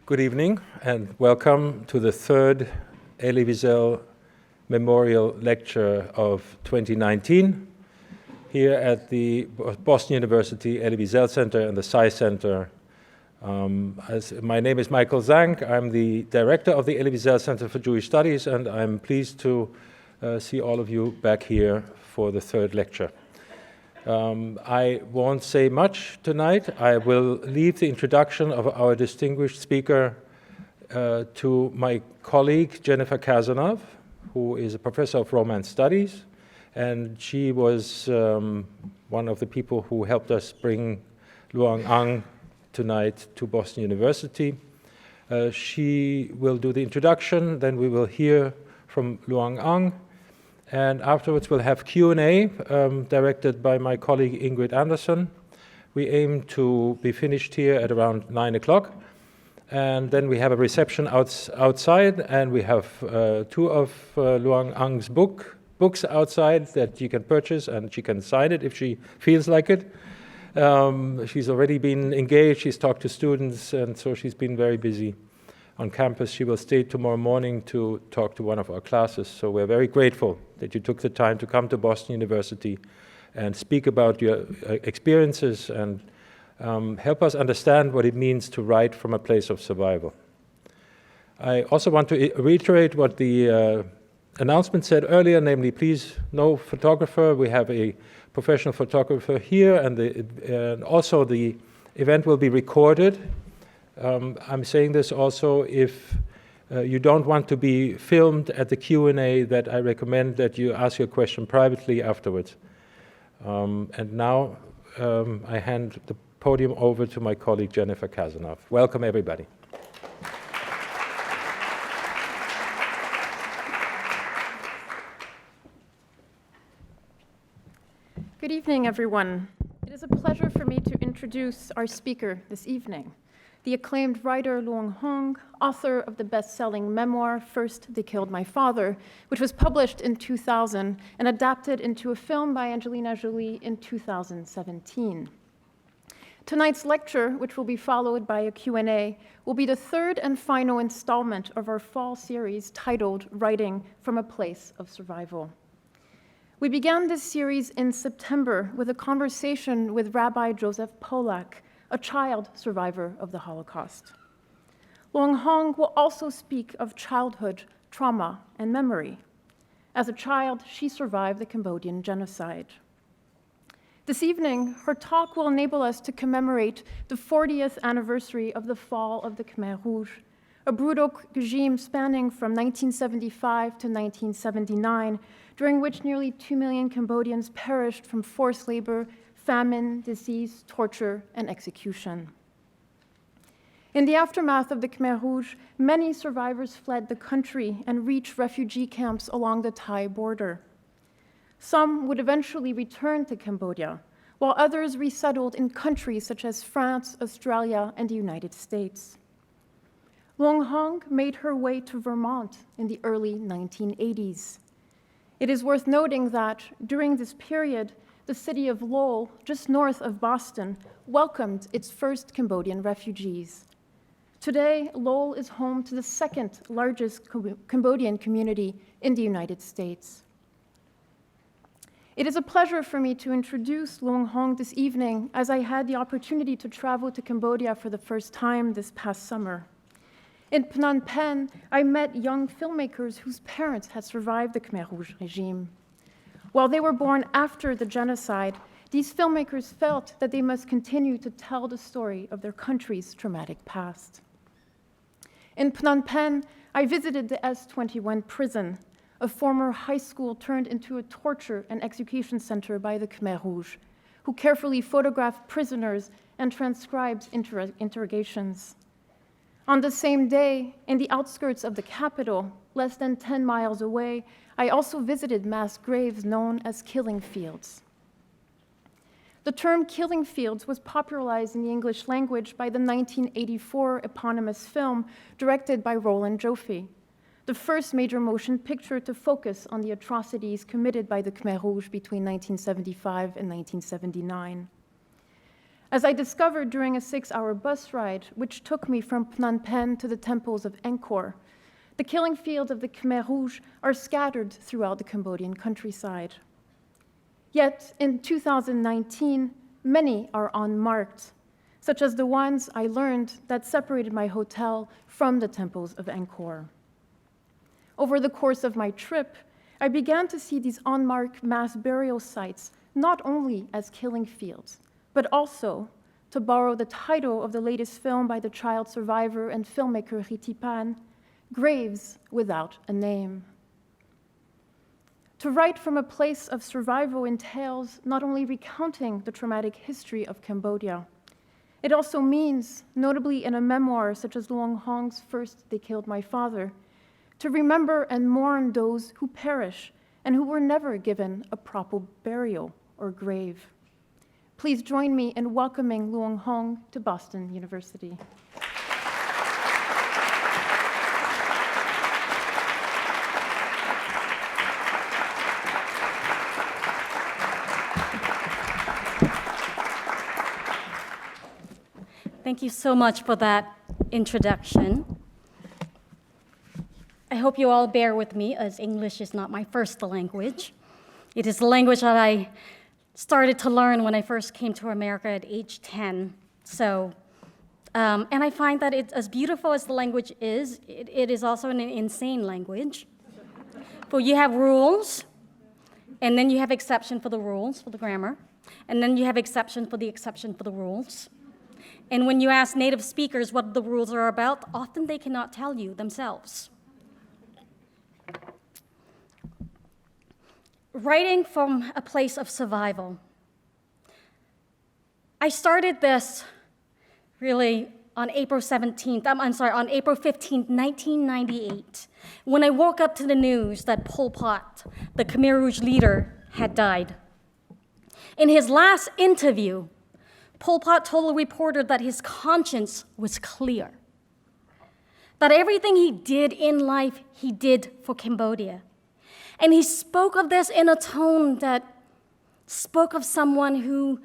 Good evening and welcome to the third Elie Wiesel Memorial Lecture of 2019 here at the Boston University Elie Wiesel Center and the Sci Center. My name is Michael Zank. I'm the director of the Elie Wiesel Center for Jewish Studies, and I'm pleased to see all of you back here for the third lecture. I won't say much tonight. I will leave the introduction of our distinguished speaker to my colleague, Jennifer Kazanov, who is a professor of Romance Studies, and she was one of the people who helped us bring Loung Ung tonight to Boston University. She will do the introduction, then we will hear from Loung Ung, and afterwards we'll have Q&A directed by my colleague Ingrid Anderson. We aim to be finished here at around 9 o'clock. And then we have a reception outside, and we have two of Loung Ung's books outside that you can purchase, and she can sign it if she feels like it. She's already been engaged, she's talked to students, and so she's been very busy on campus. She will stay tomorrow morning to talk to one of our classes. So we're very grateful that you took the time to come to Boston University and speak about your experiences and help us understand what it means to write from a place of survival. I also want to reiterate what the announcement said earlier, namely, please, no photographer. We have a professional photographer here, and also the event will be recorded. I'm saying this also if you don't want to be filmed at the Q&A, that I recommend that you ask your question privately afterwards. And now I hand the podium over to my colleague Jennifer Kazanov. Welcome, everybody. Good evening, everyone. It is a pleasure for me to introduce our speaker this evening, the acclaimed writer Loung Ung, author of the best-selling memoir, First They Killed My Father, which was published in 2000 and adapted into a film by Angelina Jolie in 2017. Tonight's lecture, which will be followed by a Q&A, will be the third and final installment of our fall series titled Writing from a Place of Survival. We began this series in September with a conversation with Rabbi Joseph Polak, a child survivor of the Holocaust. Loung Ung will also speak of childhood, trauma, and memory. As a child, she survived the Cambodian genocide. This evening, her talk will enable us to commemorate the 40th anniversary of the fall of the Khmer Rouge, a brutal regime spanning from 1975 to 1979, during which nearly 2 million Cambodians perished from forced labor, famine, disease, torture, and execution. In the aftermath of the Khmer Rouge, many survivors fled the country and reached refugee camps along the Thai border. Some would eventually return to Cambodia, while others resettled in countries such as France, Australia, and the United States. Loung Ung made her way to Vermont in the early 1980s. It is worth noting that during this period, the city of Lowell, just north of Boston, welcomed its first Cambodian refugees. Today, Lowell is home to the second largest Cambodian community in the United States. It is a pleasure for me to introduce Loung Ung this evening, as I had the opportunity to travel to Cambodia for the first time this past summer. In Phnom Penh, I met young filmmakers whose parents had survived the Khmer Rouge regime. While they were born after the genocide, these filmmakers felt that they must continue to tell the story of their country's traumatic past. In Phnom Penh, I visited the S-21 prison, a former high school turned into a torture and execution center by the Khmer Rouge, who carefully photographed prisoners and transcribed interrogations. On the same day, in the outskirts of the capital, less than 10 miles away, I also visited mass graves known as killing fields. The term killing fields was popularized in the English language by the 1984 eponymous film directed by Roland Joffé, the first major motion picture to focus on the atrocities committed by the Khmer Rouge between 1975 and 1979. as I discovered during a 6-hour bus ride, which took me from Phnom Penh to the temples of Angkor. The killing fields of the Khmer Rouge are scattered throughout the Cambodian countryside. Yet, in 2019, many are unmarked, such as the ones I learned that separated my hotel from the temples of Angkor. Over the course of my trip, I began to see these unmarked mass burial sites not only as killing fields, but also, to borrow the title of the latest film by the child survivor and filmmaker Ritipan, graves without a name. To write from a place of survival entails not only recounting the traumatic history of Cambodia, it also means, notably in a memoir such as Loung Ung's First They Killed My Father, to remember and mourn those who perish and who were never given a proper burial or grave. Please join me in welcoming Loung Ung to Boston University. Thank you so much for that introduction. I hope you all bear with me, as English is not my first language. It is the language that I started to learn when I first came to America at age 10. And I find that it's as beautiful as the language is, it is also an insane language. For you have rules, and then you have exception for the rules, for the grammar, and then you have exception for the rules. And when you ask native speakers what the rules are about, often they cannot tell you themselves. Writing from a place of survival. I started this really on April 15th, 1998, when I woke up to the news that Pol Pot, the Khmer Rouge leader, had died. In his last interview, Pol Pot told a reporter that his conscience was clear, that everything he did in life, he did for Cambodia. And he spoke of this in a tone that spoke of someone who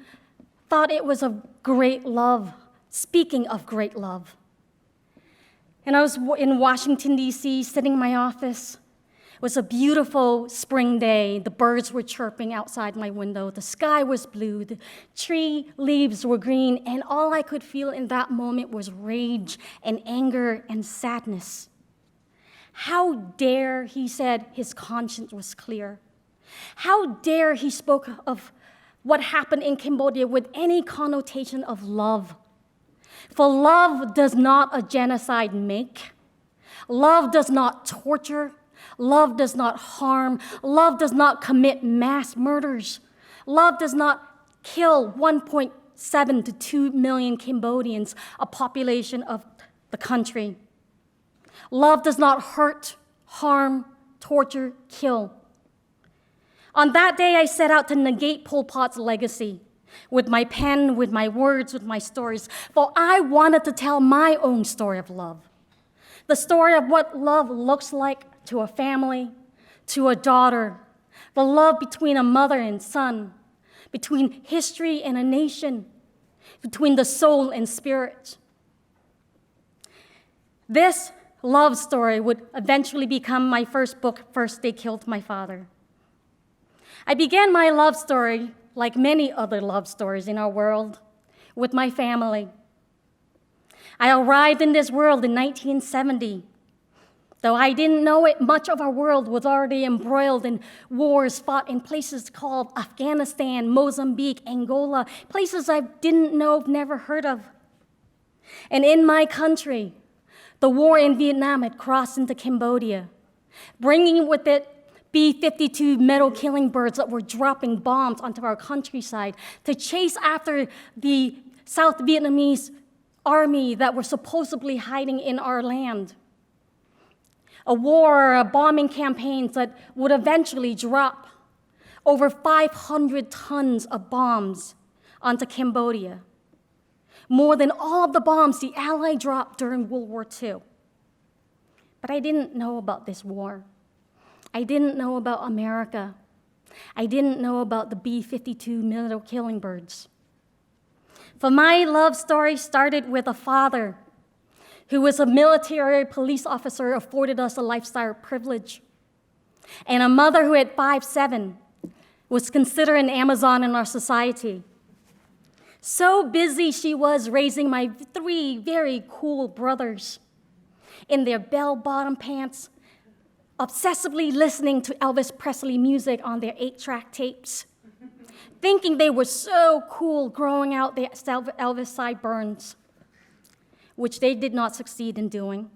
thought it was a great love, speaking of great love. And I was in Washington, D.C., sitting in my office. It was a beautiful spring day. The birds were chirping outside my window. The sky was blue. The tree leaves were green. And all I could feel in that moment was rage and anger and sadness. How dare he said his conscience was clear? How dare he spoke of what happened in Cambodia with any connotation of love? For love does not a genocide make. Love does not torture. Love does not harm. Love does not commit mass murders. Love does not kill 1.7 to 2 million Cambodians, a population of the country. Love does not hurt, harm, torture, kill. On that day, I set out to negate Pol Pot's legacy with my pen, with my words, with my stories, for I wanted to tell my own story of love. The story of what love looks like to a family, to a daughter, the love between a mother and son, between history and a nation, between the soul and spirit. This love story would eventually become my first book, First They Killed My Father. I began my love story, like many other love stories in our world, with my family. I arrived in this world in 1970. Though I didn't know it, much of our world was already embroiled in wars fought in places called Afghanistan, Mozambique, Angola, places I didn't know, never heard of. And in my country, the war in Vietnam had crossed into Cambodia, bringing with it B-52 metal killing birds that were dropping bombs onto our countryside to chase after the South Vietnamese army that were supposedly hiding in our land. A war, a bombing campaigns that would eventually drop over 500 tons of bombs onto Cambodia, more than all of the bombs the Allies dropped during World War II. But I didn't know about this war. I didn't know about America. I didn't know about the B-52 metal killing birds. For my love story started with a father who was a military police officer, afforded us a lifestyle privilege, and a mother who at 5'7" was considered an Amazon in our society. So busy she was raising my 3 very cool brothers in their bell-bottom pants, obsessively listening to Elvis Presley music on their 8-track tapes, thinking they were so cool growing out their Elvis sideburns, which they did not succeed in doing.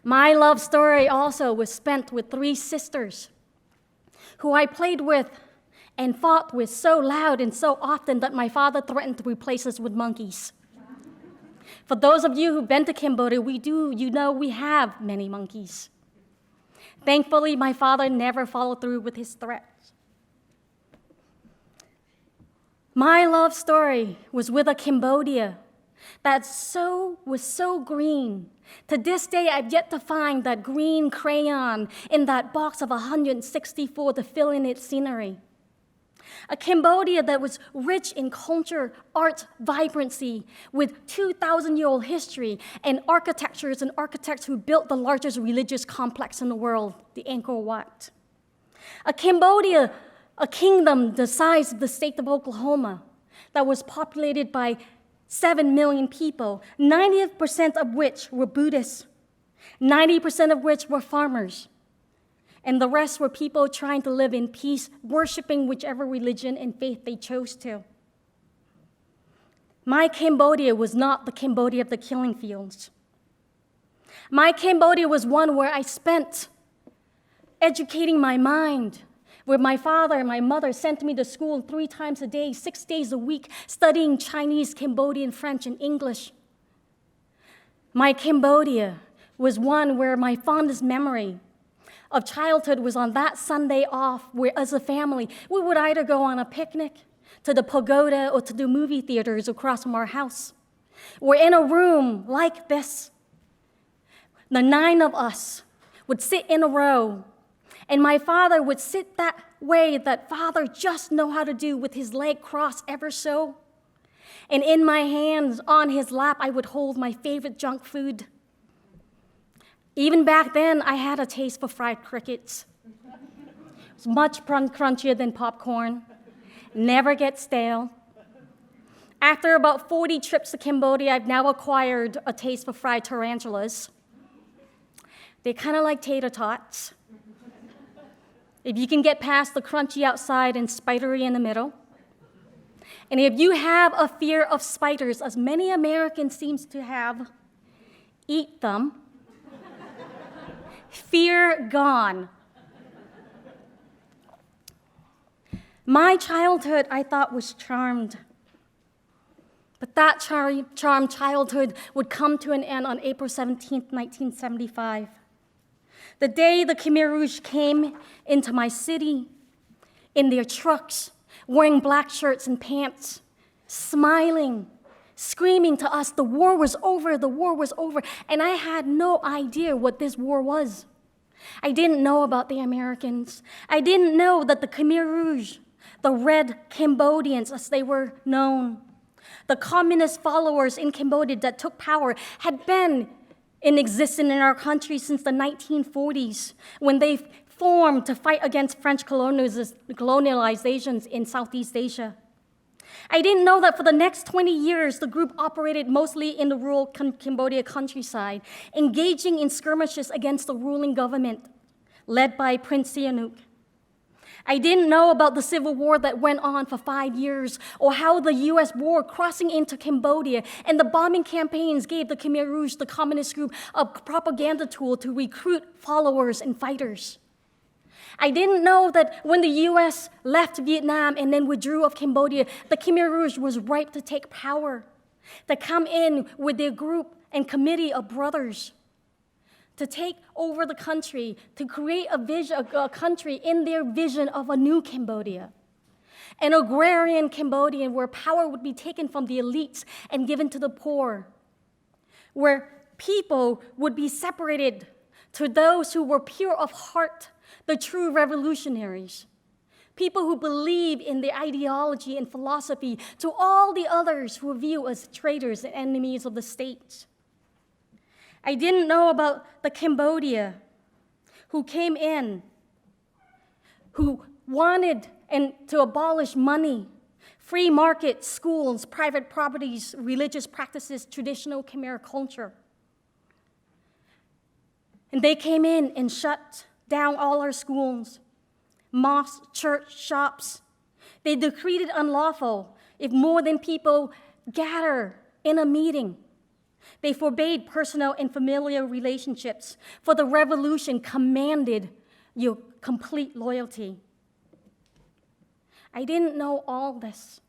My love story also was spent with 3 sisters who I played with and fought with so loud and so often that my father threatened to replace us with monkeys. For those of you who've been to Cambodia, you know we have many monkeys. Thankfully, my father never followed through with his threats. My love story was with a Cambodia that was so green. To this day, I've yet to find that green crayon in that box of 164 to fill in its scenery. A Cambodia that was rich in culture, art, vibrancy, with 2,000-year-old history and architectures and architects who built the largest religious complex in the world, the Angkor Wat. A Cambodia, a kingdom the size of the state of Oklahoma, that was populated by 7 million people, 90% of which were Buddhists, 90% of which were farmers, and the rest were people trying to live in peace, worshiping whichever religion and faith they chose to. My Cambodia was not the Cambodia of the killing fields. My Cambodia was one where I spent educating my mind, where my father and my mother sent me to school 3 times a day, 6 days a week, studying Chinese, Cambodian, French, and English. My Cambodia was one where my fondest memory of childhood was on that Sunday off, where as a family, we would either go on a picnic to the pagoda or to the movie theaters across from our house. We're in a room like this. The 9 of us would sit in a row, and my father would sit that way that father just know how to do, with his leg crossed ever so. And in my hands, on his lap, I would hold my favorite junk food. Even back then, I had a taste for fried crickets. It's much crunchier than popcorn, never gets stale. After about 40 trips to Cambodia, I've now acquired a taste for fried tarantulas. They're kind of like tater tots. If you can get past the crunchy outside and spidery in the middle. And if you have a fear of spiders, as many Americans seem to have, eat them. Fear gone. My childhood, I thought, was charmed. But that charmed childhood would come to an end on April 17th, 1975. The day the Khmer Rouge came into my city in their trucks, wearing black shirts and pants, smiling, screaming to us, the war was over, the war was over. And I had no idea what this war was. I didn't know about the Americans. I didn't know that the Khmer Rouge, the Red Cambodians as they were known, the communist followers in Cambodia that took power, had been in existence in our country since the 1940s, when they formed to fight against French colonializations in Southeast Asia. I didn't know that for the next 20 years, the group operated mostly in the rural Cambodia countryside, engaging in skirmishes against the ruling government, led by Prince Sihanouk. I didn't know about the civil war that went on for 5 years, or how the US war crossing into Cambodia and the bombing campaigns gave the Khmer Rouge, the communist group, a propaganda tool to recruit followers and fighters. I didn't know that when the US left Vietnam and then withdrew of Cambodia, the Khmer Rouge was ripe to take power, to come in with their group and committee of brothers, to take over the country, to create a country in their vision of a new Cambodia, an agrarian Cambodia where power would be taken from the elites and given to the poor, where people would be separated to those who were pure of heart, the true revolutionaries, people who believe in their ideology and philosophy, to all the others who view as traitors and enemies of the state. I didn't know about the Cambodia who came in, who wanted to abolish money, free markets, schools, private properties, religious practices, traditional Khmer culture. And they came in and shut down all our schools, mosques, church, shops. They decreed it unlawful if more than people gather in a meeting. They forbade personal and familial relationships, for the revolution commanded your complete loyalty. I didn't know all this.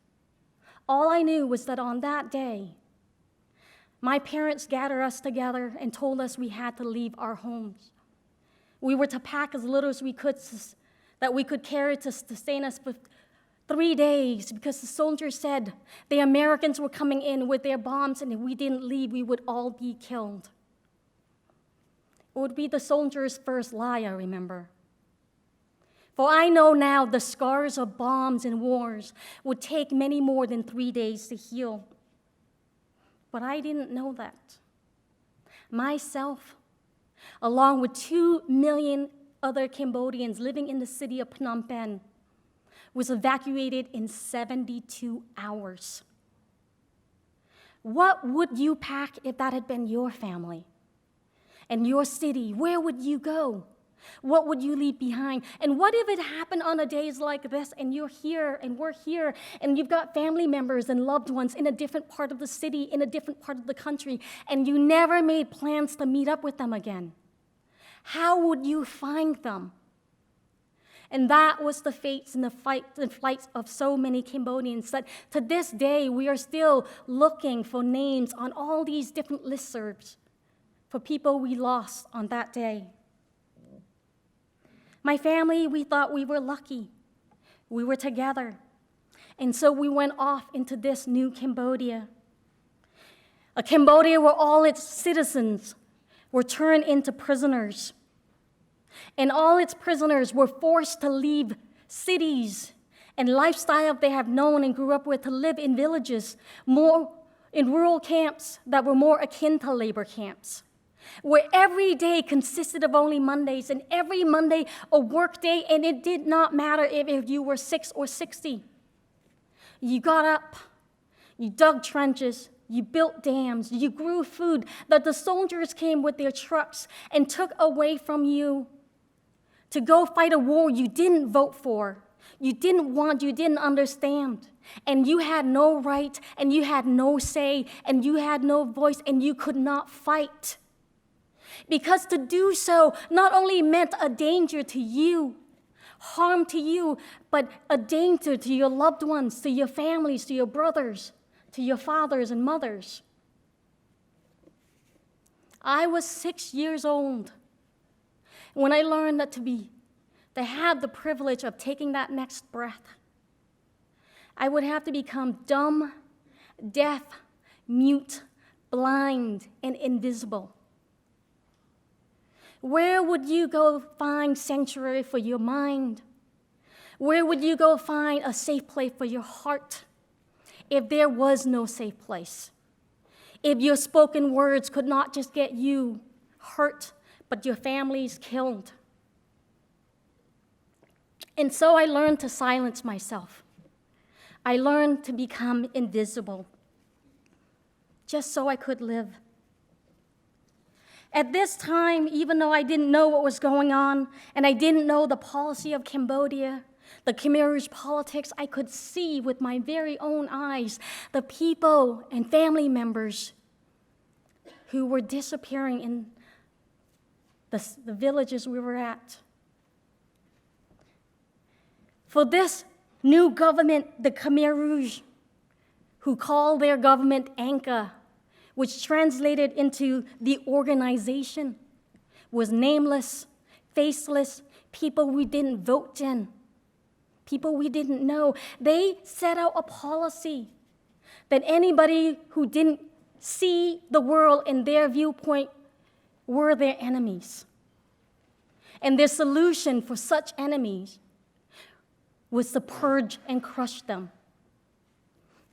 All I knew was that on that day, my parents gathered us together and told us we had to leave our homes. We were to pack as little as we could, that we could carry to sustain us for 3 days, because the soldiers said the Americans were coming in with their bombs, and if we didn't leave, we would all be killed. It would be the soldiers' first lie, I remember. For I know now the scars of bombs and wars would take many more than 3 days to heal. But I didn't know that. Myself, along with 2 million other Cambodians living in the city of Phnom Penh, was evacuated in 72 hours. What would you pack if that had been your family and your city? Where would you go? What would you leave behind? And what if it happened on a day like this, and you're here and we're here, and you've got family members and loved ones in a different part of the city, in a different part of the country, and you never made plans to meet up with them again? How would you find them? And that was the fates and the flights of so many Cambodians, that to this day we are still looking for names on all these different listservs for people we lost on that day. My family, we thought we were lucky. We were together. And so we went off into this new Cambodia. A Cambodia where all its citizens were turned into prisoners. And all its prisoners were forced to leave cities and lifestyle they have known and grew up with, to live in villages, more in rural camps that were more akin to labor camps, where every day consisted of only Mondays, and every Monday a work day, and it did not matter if you were 6 or 60. You got up, you dug trenches, you built dams, you grew food that the soldiers came with their trucks and took away from you to go fight a war you didn't vote for, you didn't want, you didn't understand. And you had no right, and you had no say, and you had no voice, and you could not fight. Because to do so not only meant a danger to you, harm to you, but a danger to your loved ones, to your families, to your brothers, to your fathers and mothers. I was 6 years old when I learned that to have the privilege of taking that next breath, I would have to become dumb, deaf, mute, blind, and invisible. Where would you go find sanctuary for your mind? Where would you go find a safe place for your heart if there was no safe place? If your spoken words could not just get you hurt, but your families killed? And so I learned to silence myself. I learned to become invisible, just so I could live. At this time, even though I didn't know what was going on, and I didn't know the policy of Cambodia, the Khmer Rouge politics, I could see with my very own eyes the people and family members who were disappearing in the villages we were at. For this new government, the Khmer Rouge, who call their government Anka, which translated into the organization, was nameless, faceless, people we didn't vote in, people we didn't know. They set out a policy that anybody who didn't see the world in their viewpoint were their enemies. And their solution for such enemies was to purge and crush them.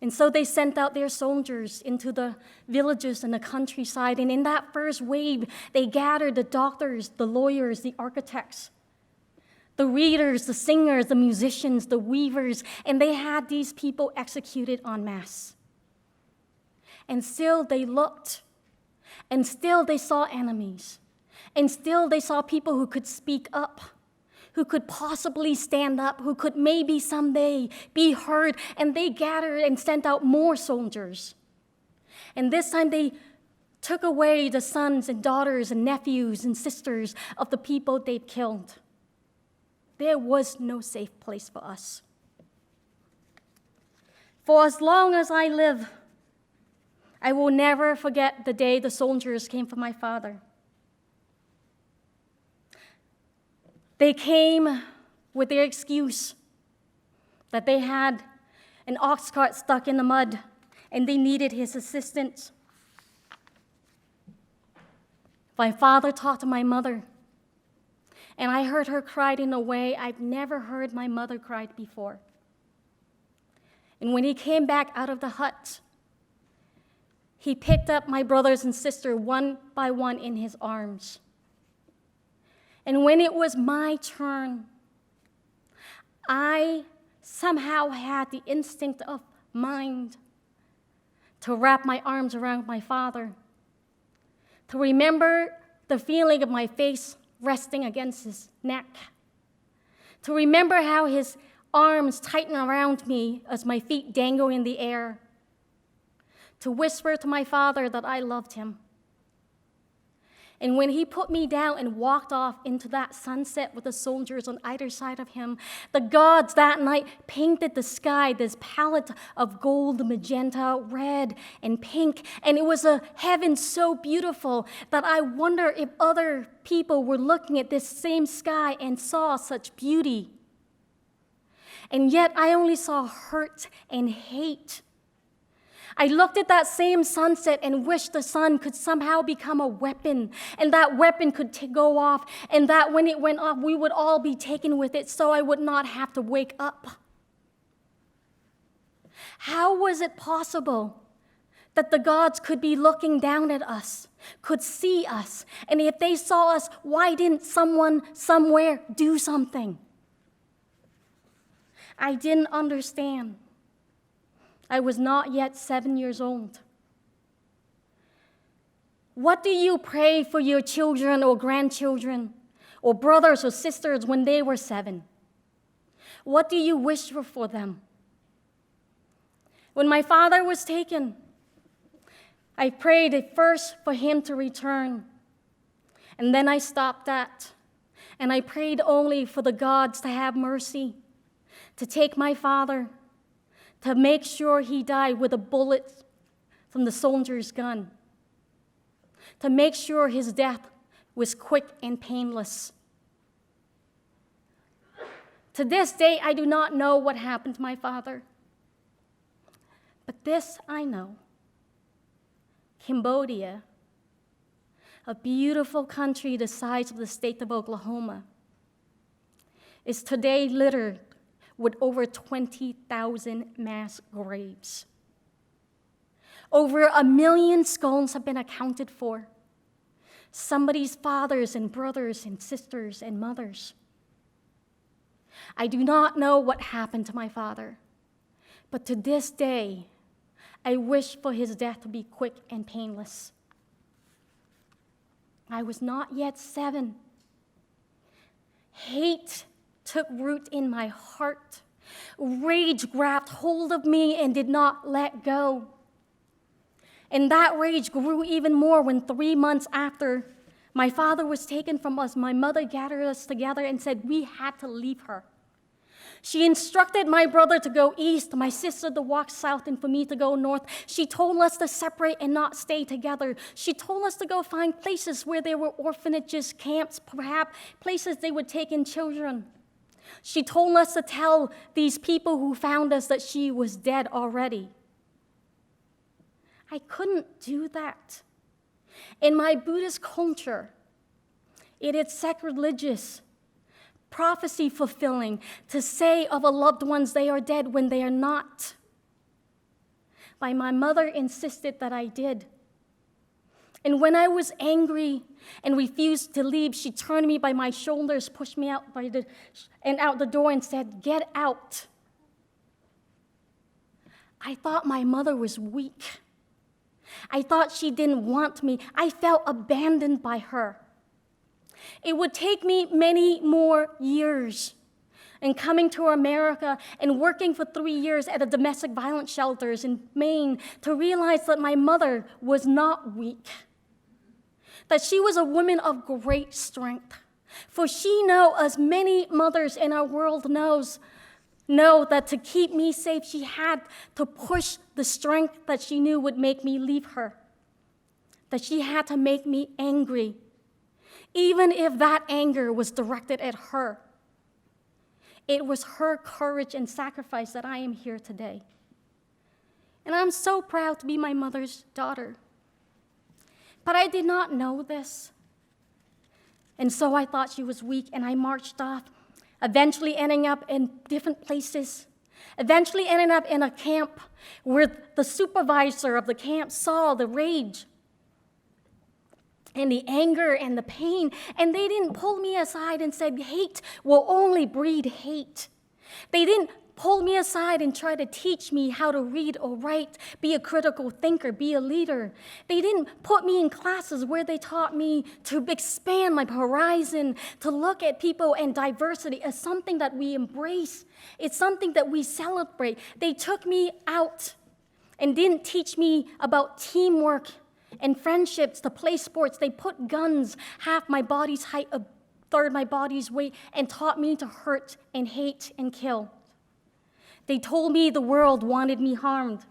And so they sent out their soldiers into the villages and the countryside. And in that first wave, they gathered the doctors, the lawyers, the architects, the readers, the singers, the musicians, the weavers, and they had these people executed en masse. And still they looked, and still they saw enemies, and still they saw people who could speak up, who could possibly stand up, who could maybe someday be heard, and they gathered and sent out more soldiers. And this time they took away the sons and daughters and nephews and sisters of the people they'd killed. There was no safe place for us. For as long as I live, I will never forget the day the soldiers came for my father. They came with their excuse that they had an ox cart stuck in the mud and they needed his assistance. My father talked to my mother, and I heard her cry in a way I've never heard my mother cry before. And when he came back out of the hut, he picked up my brothers and sister one by one in his arms. And when it was my turn, I somehow had the instinct of mind to wrap my arms around my father, to remember the feeling of my face resting against his neck, to remember how his arms tightened around me as my feet dangled in the air, to whisper to my father that I loved him. And when he put me down and walked off into that sunset with the soldiers on either side of him, the gods that night painted the sky this palette of gold, magenta, red, and pink. And it was a heaven so beautiful that I wonder if other people were looking at this same sky and saw such beauty. And yet I only saw hurt and hate. I looked at that same sunset and wished the sun could somehow become a weapon, and that weapon could go off, and that when it went off, we would all be taken with it so I would not have to wake up. How was it possible that the gods could be looking down at us, could see us, and if they saw us, why didn't someone somewhere do something? I didn't understand. I was not yet 7 years old. What do you pray for your children or grandchildren or brothers or sisters when they were 7? What do you wish for them? When my father was taken, I prayed at first for him to return, and then I stopped that, and I prayed only for the gods to have mercy, to take my father, to make sure he died with a bullet from the soldier's gun, to make sure his death was quick and painless. To this day, I do not know what happened to my father. But this I know. Cambodia, a beautiful country the size of the state of Oklahoma, is today littered with over 20,000 mass graves. Over 1 million skulls have been accounted for. Somebody's fathers and brothers and sisters and mothers. I do not know what happened to my father, but to this day, I wish for his death to be quick and painless. I was not yet 7. Hate took root in my heart. Rage grabbed hold of me and did not let go. And that rage grew even more when 3 months after my father was taken from us, my mother gathered us together and said we had to leave her. She instructed my brother to go east, my sister to walk south, and for me to go north. She told us to separate and not stay together. She told us to go find places where there were orphanages, camps, perhaps places they would take in children. She told us to tell these people who found us that she was dead already. I couldn't do that. In my Buddhist culture, it is sacrilegious, prophecy fulfilling to say of a loved ones they are dead when they are not. My mother insisted that I did. And when I was angry and refused to leave, she turned me by my shoulders, pushed me out out the door and said, "Get out." I thought my mother was weak. I thought she didn't want me. I felt abandoned by her. It would take me many more years in coming to America and working for 3 years at a domestic violence shelters in Maine to realize that my mother was not weak, that she was a woman of great strength. For she knew, as many mothers in our world know that to keep me safe, she had to push the strength that she knew would make me leave her, that she had to make me angry, even if that anger was directed at her. It was her courage and sacrifice that I am here today. And I'm so proud to be my mother's daughter. But I did not know this. And so I thought she was weak, and I marched off, eventually ending up in different places, eventually ending up in a camp where the supervisor of the camp saw the rage and the anger and the pain, and they didn't pull me aside and said, hate will only breed hate. They didn't pull me aside and try to teach me how to read or write, be a critical thinker, be a leader. They didn't put me in classes where they taught me to expand my horizon, to look at people and diversity as something that we embrace. It's something that we celebrate. They took me out and didn't teach me about teamwork and friendships, to play sports. They put guns half my body's height, a third my body's weight, and taught me to hurt and hate and kill. They told me the world wanted me harmed,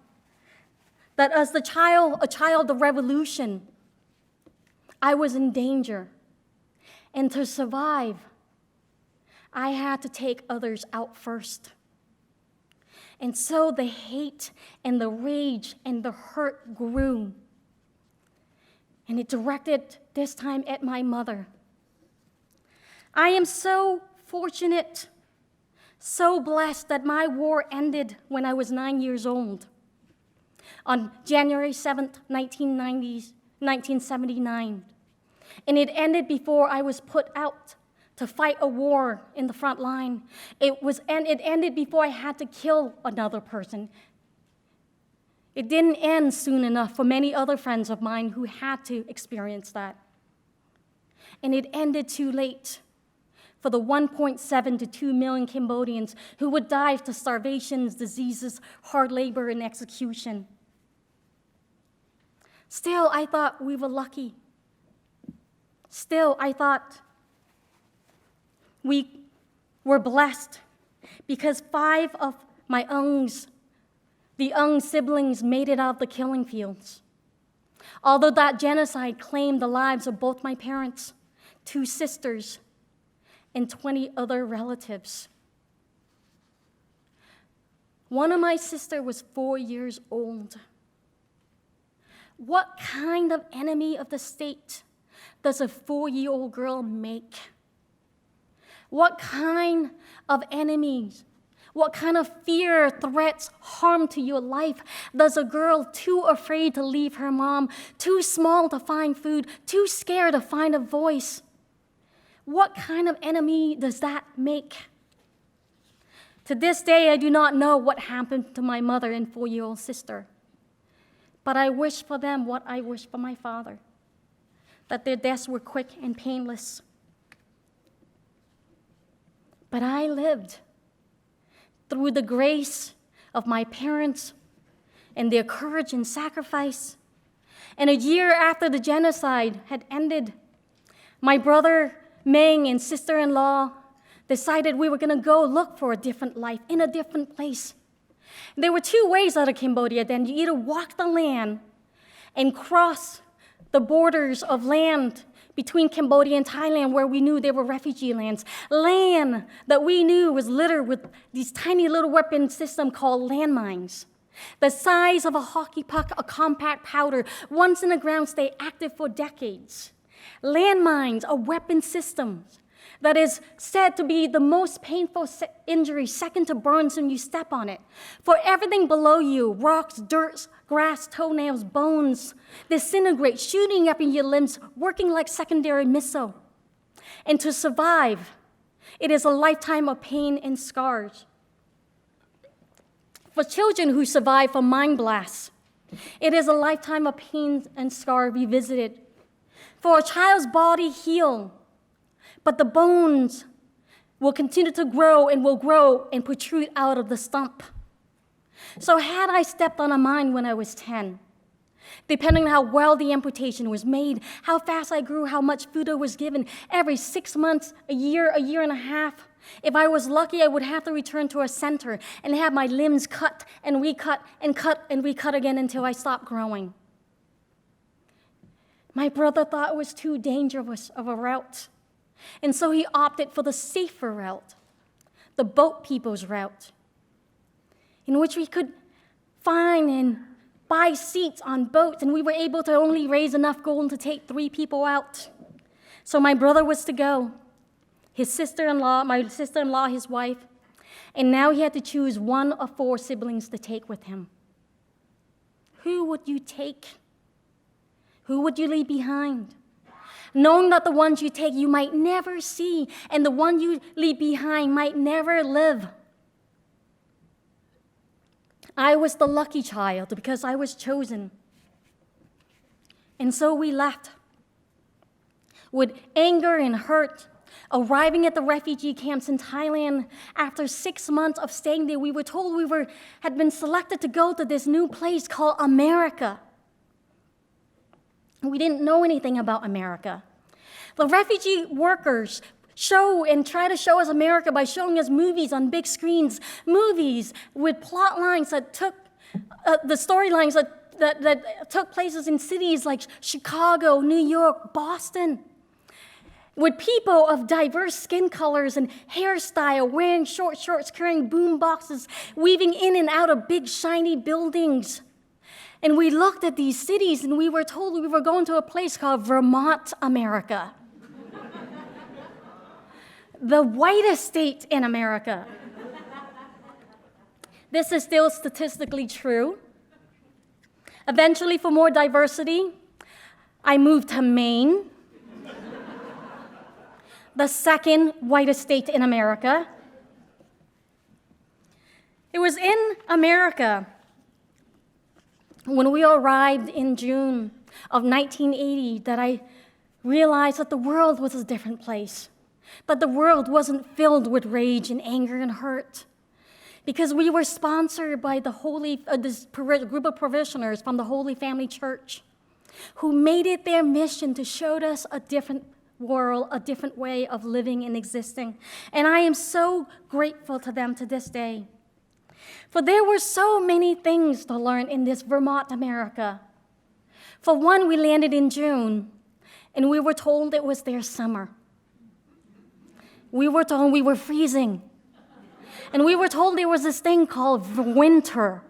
that as a child of revolution, I was in danger. And to survive, I had to take others out first. And so the hate and the rage and the hurt grew. And it directed this time at my mother. I am so fortunate, so blessed that my war ended when I was 9 years old, on January 7th, 1979. And it ended before I was put out to fight a war in the front line. It ended before I had to kill another person. It didn't end soon enough for many other friends of mine who had to experience that. And it ended too late for the 1.7 to 2 million Cambodians who would die to starvation, diseases, hard labor, and execution. Still, I thought we were lucky. Still, I thought we were blessed because 5 of my the Ung siblings, made it out of the killing fields. Although that genocide claimed the lives of both my parents, 2 sisters, and 20 other relatives. One of my sisters was 4 years old. What kind of enemy of the state does a 4-year-old girl make? What kind of enemies, what kind of fear, threats, harm to your life does a girl too afraid to leave her mom, too small to find food, too scared to find a voice? What kind of enemy does that make? To this day, I do not know what happened to my mother and 4-year-old sister. But I wish for them what I wish for my father, that their deaths were quick and painless. But I lived through the grace of my parents and their courage and sacrifice. And a year after the genocide had ended, my brother Meng and sister-in-law decided we were going to go look for a different life in a different place. There were 2 ways out of Cambodia then. You either walk the land and cross the borders of land between Cambodia and Thailand, where we knew there were refugee lands, land that we knew was littered with these tiny little weapon system called landmines, the size of a hockey puck, a compact powder, once in the ground stay active for decades. Landmines are weapon systems that is said to be the most painful injury, second to burns when you step on it. For everything below you, rocks, dirt, grass, toenails, bones, disintegrate, shooting up in your limbs, working like secondary missile. And to survive, it is a lifetime of pain and scars. For children who survive from mine blasts, it is a lifetime of pain and scar revisited. For a child's body heal, but the bones will continue to grow and protrude out of the stump. So had I stepped on a mine when I was 10, depending on how well the amputation was made, how fast I grew, how much food I was given, every 6 months, a year and a half, if I was lucky, I would have to return to a center and have my limbs cut and recut and cut and recut again until I stopped growing. My brother thought it was too dangerous of a route, and so he opted for the safer route, the boat people's route, in which we could find and buy seats on boats, and we were able to only raise enough gold to take 3 people out. So my brother was to go, his sister-in-law, my sister-in-law, his wife, and now he had to choose 1 of 4 siblings to take with him. Who would you take? Who would you leave behind? Knowing that the ones you take you might never see, and the one you leave behind might never live. I was the lucky child because I was chosen. And so we left with anger and hurt. Arriving at the refugee camps in Thailand, after 6 months of staying there, we were told we had been selected to go to this new place called America. We didn't know anything about America. The refugee workers show and try to show us America by showing us movies on big screens, movies with plot lines that took, the storylines that took places in cities like Chicago, New York, Boston, with people of diverse skin colors and hairstyle, wearing short shorts, carrying boom boxes, weaving in and out of big shiny buildings. And we looked at these cities and we were told we were going to a place called Vermont, America. The whitest state in America. This is still statistically true. Eventually, for more diversity, I moved to Maine, the second whitest state in America. It was in America when we arrived in June of 1980 that I realized that the world was a different place, that the world wasn't filled with rage and anger and hurt, because we were sponsored by this group of parishioners from the Holy Family Church who made it their mission to show us a different world, a different way of living and existing. And I am so grateful to them to this day. For there were so many things to learn in this Vermont, America. For one, we landed in June, and we were told it was their summer. We were told we were freezing. And we were told there was this thing called winter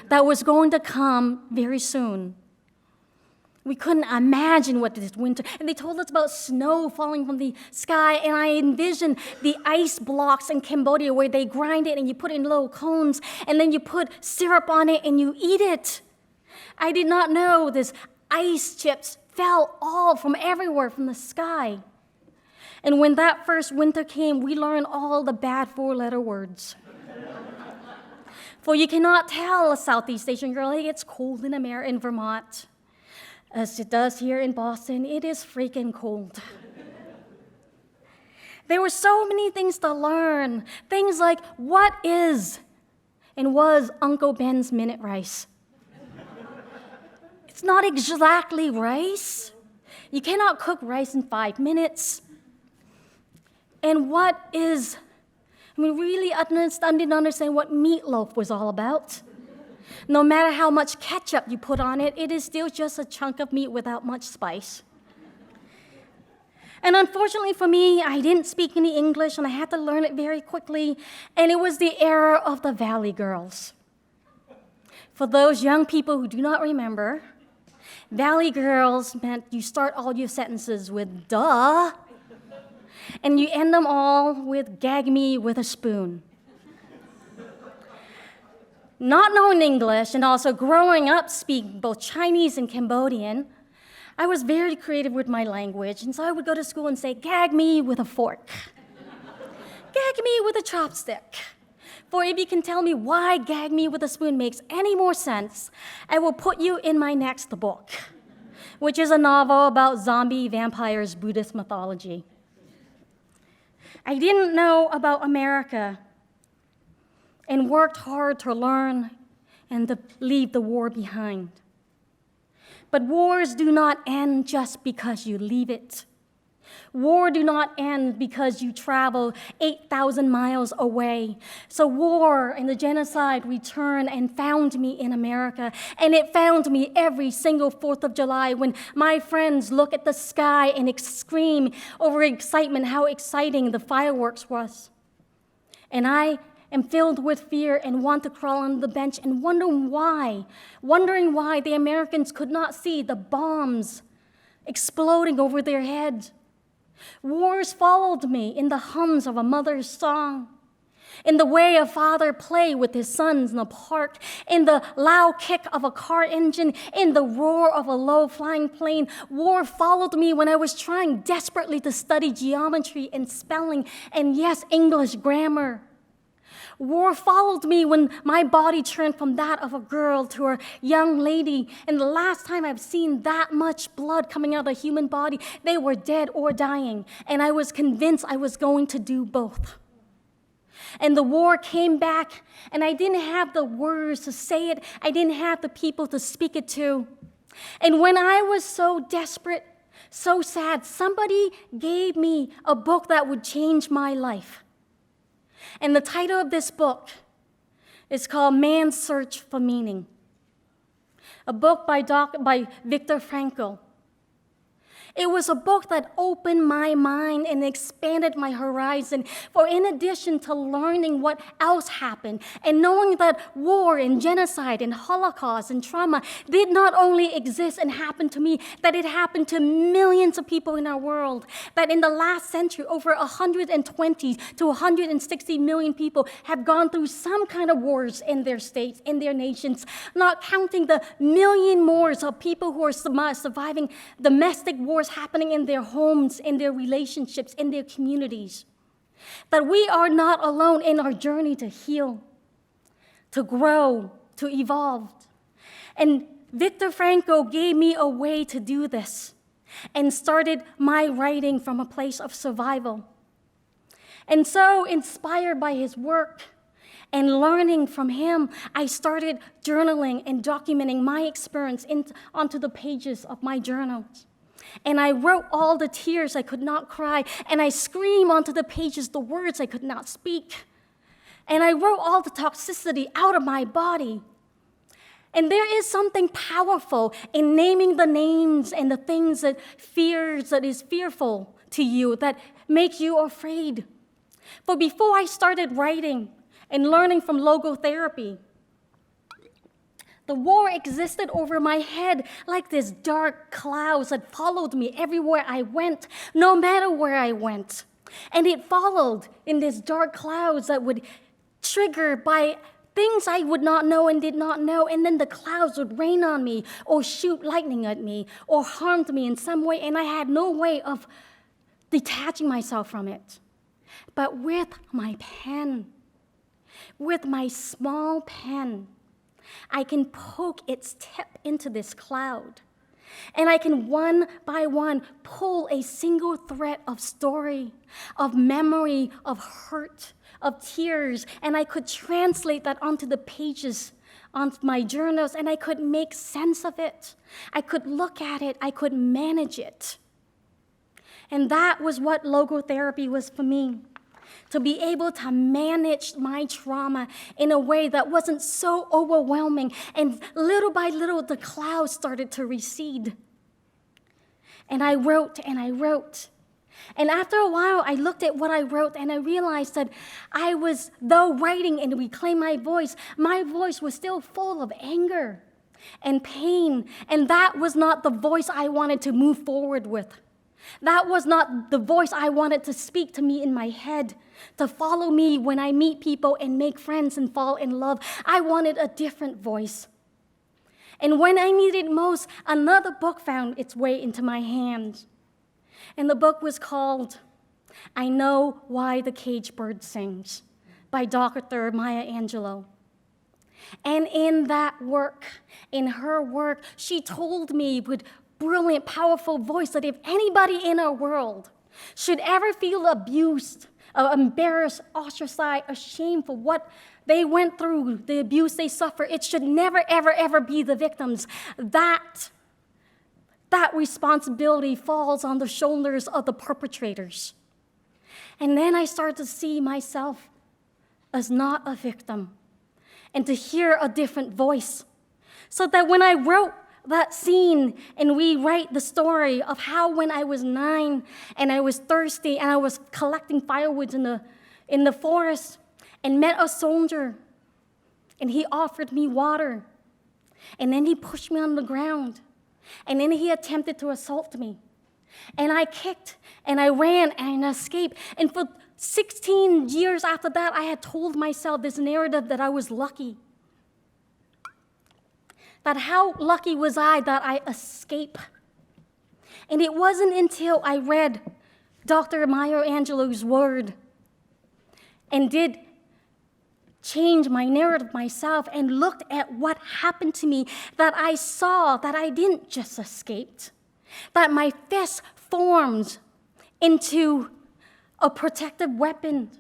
that was going to come very soon. We couldn't imagine what this winter, and they told us about snow falling from the sky, and I envisioned the ice blocks in Cambodia where they grind it and you put it in little cones, and then you put syrup on it and you eat it. I did not know this ice chips fell all from everywhere from the sky. And when that first winter came, we learned all the bad 4-letter words. For you cannot tell a Southeast Asian girl, hey, it's cold in Vermont. As it does here in Boston, it is freaking cold. There were so many things to learn. Things like, what is and was Uncle Ben's minute rice? It's not exactly rice. You cannot cook rice in 5 minutes. And what is, really didn't understand what meatloaf was all about. No matter how much ketchup you put on it, it is still just a chunk of meat without much spice. And unfortunately for me, I didn't speak any English, and I had to learn it very quickly, and it was the era of the Valley Girls. For those young people who do not remember, Valley Girls meant you start all your sentences with duh, and you end them all with "gag me with a spoon." Not knowing English and also growing up speaking both Chinese and Cambodian, I was very creative with my language, and so I would go to school and say, "Gag me with a fork." "Gag me with a chopstick." For if you can tell me why "gag me with a spoon" makes any more sense, I will put you in my next book, which is a novel about zombie vampires, Buddhist mythology. I didn't know about America and worked hard to learn and to leave the war behind. But wars do not end just because you leave it. War do not end because you travel 8,000 miles away. So war and the genocide returned and found me in America. And it found me every single 4th of July when my friends look at the sky and scream over excitement how exciting the fireworks was. And I am filled with fear and want to crawl on the bench and wondering why the Americans could not see the bombs exploding over their heads. Wars followed me in the hums of a mother's song, in the way a father played with his sons in the park, in the loud kick of a car engine, in the roar of a low-flying plane. War followed me when I was trying desperately to study geometry and spelling, and yes, English grammar. War followed me when my body turned from that of a girl to a young lady. And the last time I've seen that much blood coming out of a human body, they were dead or dying. And I was convinced I was going to do both. And the war came back, and I didn't have the words to say it. I didn't have the people to speak it to. And when I was so desperate, so sad, somebody gave me a book that would change my life. And the title of this book is called Man's Search for Meaning, a book by Viktor Frankl. It was a book that opened my mind and expanded my horizon. For in addition to learning what else happened and knowing that war and genocide and Holocaust and trauma did not only exist and happen to me, that it happened to millions of people in our world, that in the last century, over 120 to 160 million people have gone through some kind of wars in their states, in their nations, not counting the million more of people who are surviving domestic wars happening in their homes, in their relationships, in their communities. That we are not alone in our journey to heal, to grow, to evolve. And Viktor Frankl gave me a way to do this and started my writing from a place of survival. And so, inspired by his work and learning from him, I started journaling and documenting my experience onto the pages of my journals. And I wrote all the tears I could not cry, and I screamed onto the pages the words I could not speak. And I wrote all the toxicity out of my body. And there is something powerful in naming the names and the things that is fearful to you, that make you afraid. For before I started writing and learning from logotherapy, the war existed over my head like this dark clouds that followed me everywhere I went, no matter where I went. And it followed in these dark clouds that would trigger by things I would not know and did not know, and then the clouds would rain on me or shoot lightning at me or harm me in some way, and I had no way of detaching myself from it. But with my pen, with my small pen, I can poke its tip into this cloud, and I can one by one pull a single thread of story, of memory, of hurt, of tears, and I could translate that onto the pages, onto my journals, and I could make sense of it. I could look at it, I could manage it. And that was what logotherapy was for me. To be able to manage my trauma in a way that wasn't so overwhelming, and little by little, the clouds started to recede. And I wrote, and I wrote. And after a while, I looked at what I wrote, and I realized that though writing and reclaim my voice was still full of anger and pain, and that was not the voice I wanted to move forward with. That was not the voice I wanted to speak to me in my head, to follow me when I meet people and make friends and fall in love. I wanted a different voice. And when I needed it most, another book found its way into my hands. And the book was called I Know Why the Caged Bird Sings by Dr. Maya Angelou. And in that work, in her work, she told me with brilliant, powerful voice that if anybody in our world should ever feel abused, embarrassed, ostracized, ashamed for what they went through, the abuse they suffer, it should never, ever, ever be the victims. That responsibility falls on the shoulders of the perpetrators. And then I started to see myself as not a victim and to hear a different voice. So that when I wrote that scene and we write the story of how when I was 9 and I was thirsty and I was collecting firewood in the forest and met a soldier and he offered me water and then he pushed me on the ground and then he attempted to assault me. And I kicked and I ran and I escaped. And for 16 years after that, I had told myself this narrative that I was lucky. That how lucky was I that I escaped. And it wasn't until I read Dr. Maya Angelou's word and did change my narrative myself and looked at what happened to me that I saw that I didn't just escape, that my fist formed into a protective weapon,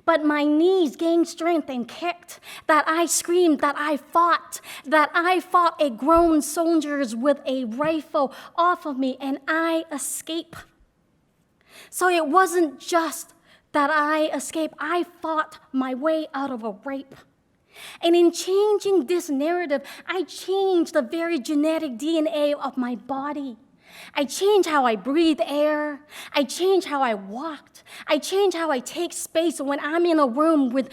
but my knees gained strength and kicked, that I screamed, that I fought a grown soldiers with a rifle off of me, and I escaped. So it wasn't just that I escaped, I fought my way out of a rape. And in changing this narrative, I changed the very genetic DNA of my body. I changed how I breathe air. I changed how I walked. I changed how I take space when I'm in a room with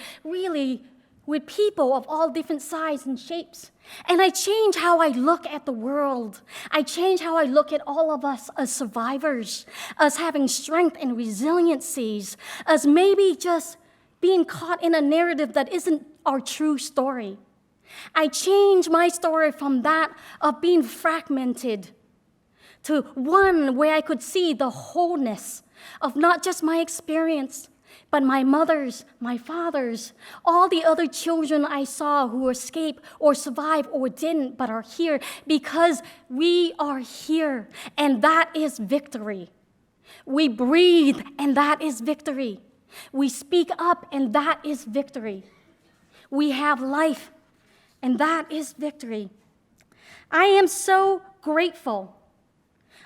people of all different sizes and shapes. And I change how I look at the world. I change how I look at all of us as survivors, as having strength and resiliencies, as maybe just being caught in a narrative that isn't our true story. I change my story from that of being fragmented to one where I could see the wholeness of not just my experience, but my mother's, my father's, all the other children I saw who escaped or survived or didn't, but are here because we are here, and that is victory. We breathe, and that is victory. We speak up, and that is victory. We have life, and that is victory. I am so grateful.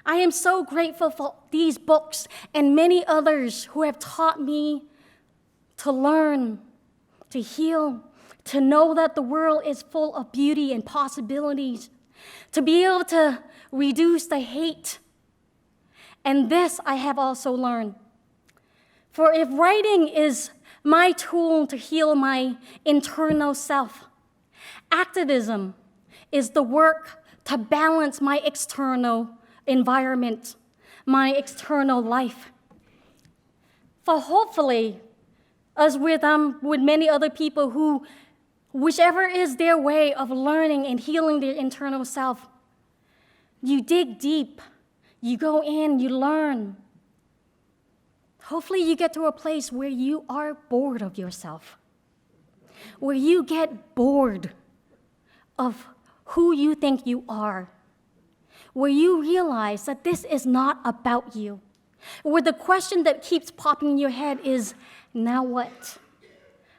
I am so grateful for these books and many others who have taught me to learn, to heal, to know that the world is full of beauty and possibilities, to be able to reduce the hate. And this I have also learned. For if writing is my tool to heal my internal self, activism is the work to balance my external environment, my external life. For hopefully, as with many other people who, whichever is their way of learning and healing their internal self, you dig deep, you go in, you learn. Hopefully you get to a place where you are bored of yourself, where you get bored of who you think you are, where you realize that this is not about you, where the question that keeps popping in your head is, now what?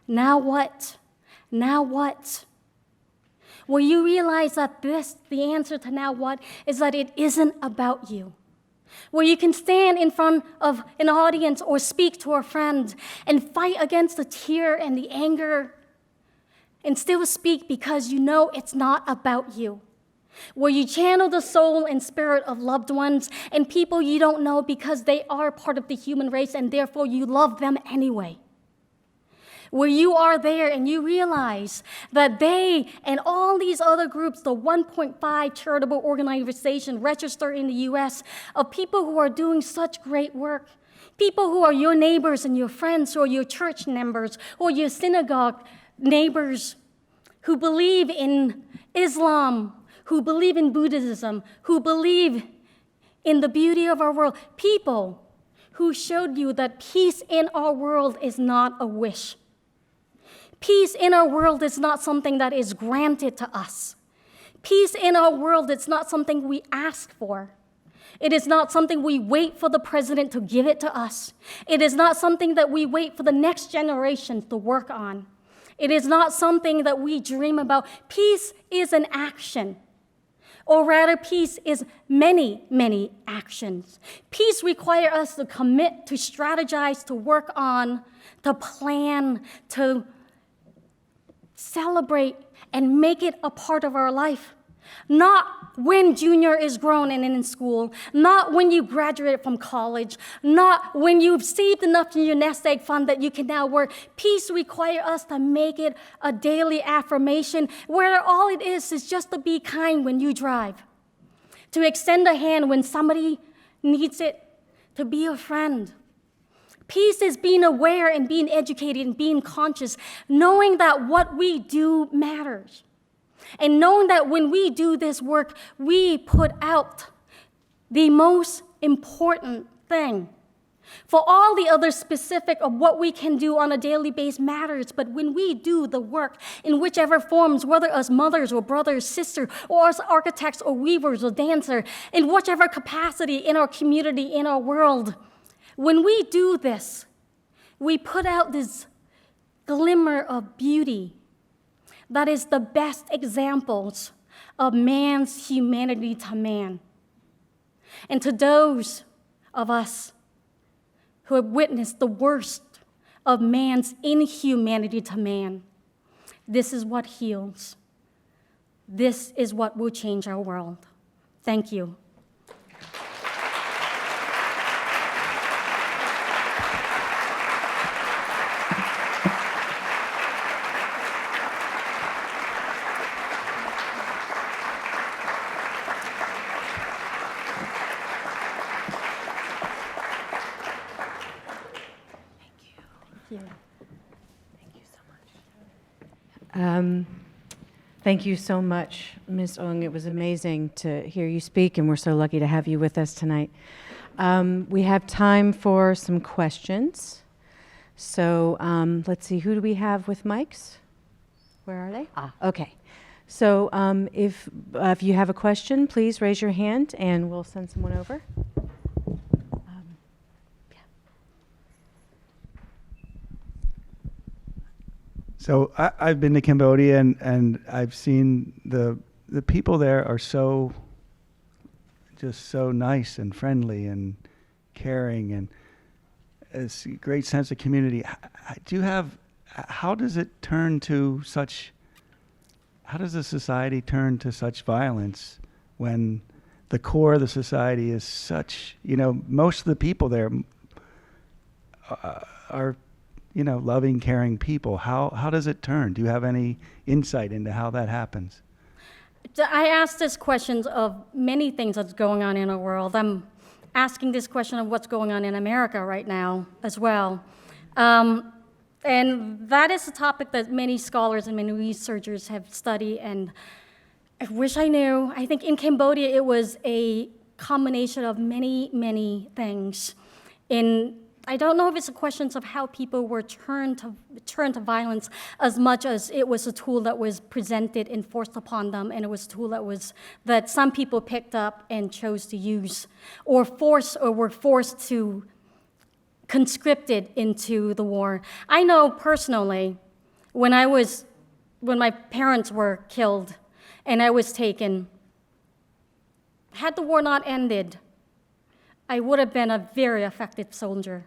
Now what? Now what? Where you realize that the answer to now what, is that it isn't about you. Where you can stand in front of an audience or speak to a friend and fight against the tear and the anger and still speak because you know it's not about you. Where you channel the soul and spirit of loved ones and people you don't know because they are part of the human race and therefore you love them anyway. where you are there and you realize that they and all these other groups, the 1.5 charitable organizations registered in the US, of people who are doing such great work, people who are your neighbors and your friends, or your church members, or your synagogue neighbors, who believe in Islam, who believe in Buddhism, who believe in the beauty of our world, people who showed you that peace in our world is not a wish. Peace in our world is not something that is granted to us. Peace in our world is not something we ask for. It is not something we wait for the president to give it to us. It is not something that we wait for the next generation to work on. It is not something that we dream about. Peace is an action. Or rather, peace is many, many actions. Peace requires us to commit, to strategize, to work on, to plan, to celebrate, and make it a part of our life. Not when junior is grown and in school, not when you graduate from college, not when you've saved enough in your nest egg fund that you can now work. Peace requires us to make it a daily affirmation where all it is just to be kind when you drive, to extend a hand when somebody needs it, to be a friend. Peace is being aware and being educated and being conscious, knowing that what we do matters. And knowing that when we do this work, we put out the most important thing. For all the other specific of what we can do on a daily basis matters, but when we do the work in whichever forms, whether as mothers or brothers, sisters, or as architects or weavers or dancers, in whichever capacity in our community, in our world, when we do this, we put out this glimmer of beauty that is the best examples of man's humanity to man. And to those of us who have witnessed the worst of man's inhumanity to man, this is what heals. This is what will change our world. Thank you. Thank you so much, Ms. Ung. It was amazing to hear you speak, and we're so lucky to have you with us tonight. We have time for some questions. So let's see, who do we have with mics? Where are they? Okay. So if you have a question, please raise your hand, and we'll send someone over. So I've been to Cambodia, and I've seen the people there are just so nice and friendly and caring, and it's a great sense of community. How does it turn to such, how does a society turn to such violence when the core of the society is such, most of the people there are loving, caring people? How does it turn? Do you have any insight into how that happens? I ask this question of many things that's going on in our world. I'm asking this question of what's going on in America right now as well. And that is a topic that many scholars and many researchers have studied, and I wish I knew. I think in Cambodia it was a combination of many, many things. I don't know if it's a question of how people were turned to violence as much as it was a tool that was presented and forced upon them, and it was a tool that some people picked up and chose to use, or were forced to conscripted into the war. I know personally, when my parents were killed and I was taken, had the war not ended, I would have been a very effective soldier,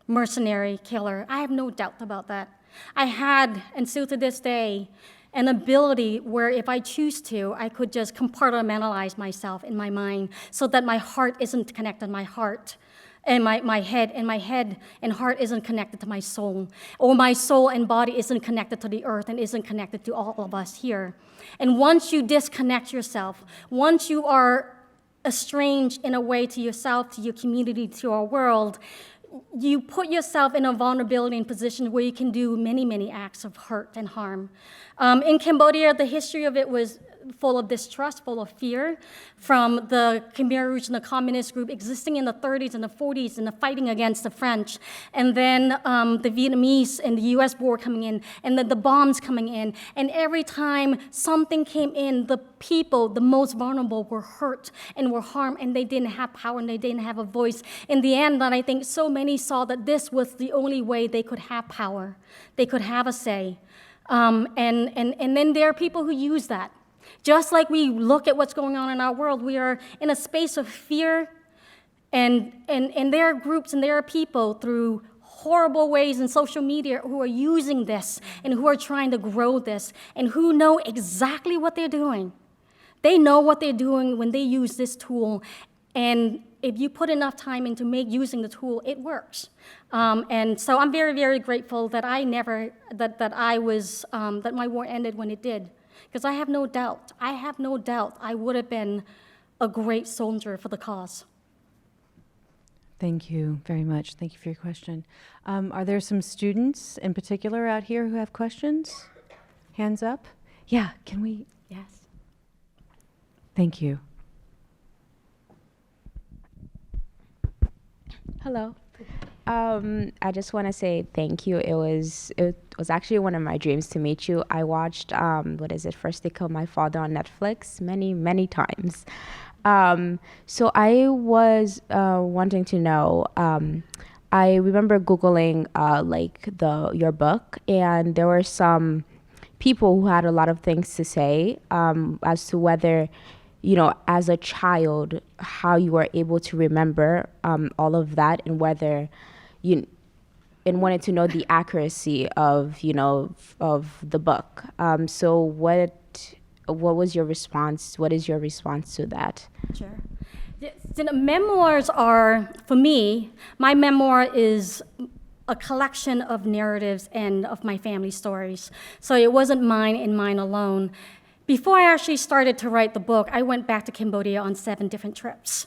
mercenary, killer. I have no doubt about that. I had, and still to this day, an ability where if I choose to, I could just compartmentalize myself in my mind so that my heart isn't connected to my heart. and my head and heart isn't connected to my soul, or my soul and body isn't connected to the earth and isn't connected to all of us here. And once you disconnect yourself, once you are estranged in a way to yourself, to your community, to our world, you put yourself in a vulnerability and position where you can do many, many acts of hurt and harm. In Cambodia, the history of it was full of distrust, full of fear, from the Khmer Rouge and the communist group existing in the 30s and the 40s and the fighting against the French, and then the Vietnamese and the US war coming in, and then the bombs coming in. And every time something came in, the people, the most vulnerable, were hurt and were harmed, and they didn't have power and they didn't have a voice. In the end, I think so many saw that this was the only way they could have power. They could have a say. And then there are people who use that. Just like we look at what's going on in our world, we are in a space of fear, and there are groups and there are people through horrible ways in social media who are using this and who are trying to grow this and who know exactly what they're doing. They know what they're doing when they use this tool, and if you put enough time into using the tool, it works. And so I'm very, very grateful that that my war ended when it did. Because I have no doubt I would have been a great soldier for the cause. Thank you very much. Thank you for your question. Are there some students in particular out here who have questions? Hands up? Yeah, can we? Yes. Thank you. Hello. I just want to say thank you. It was actually one of my dreams to meet you. I watched First They Killed My Father on Netflix many times. So I was wanting to know. I remember Googling your book, and there were some people who had a lot of things to say as to whether, as a child, how you were able to remember all of that, and whether and wanted to know the accuracy of the book. So what was your response? What is your response to that? Sure. The memoirs are, for me, my memoir is a collection of narratives and of my family stories. So it wasn't mine and mine alone. Before I actually started to write the book, I went back to Cambodia on 7 different trips.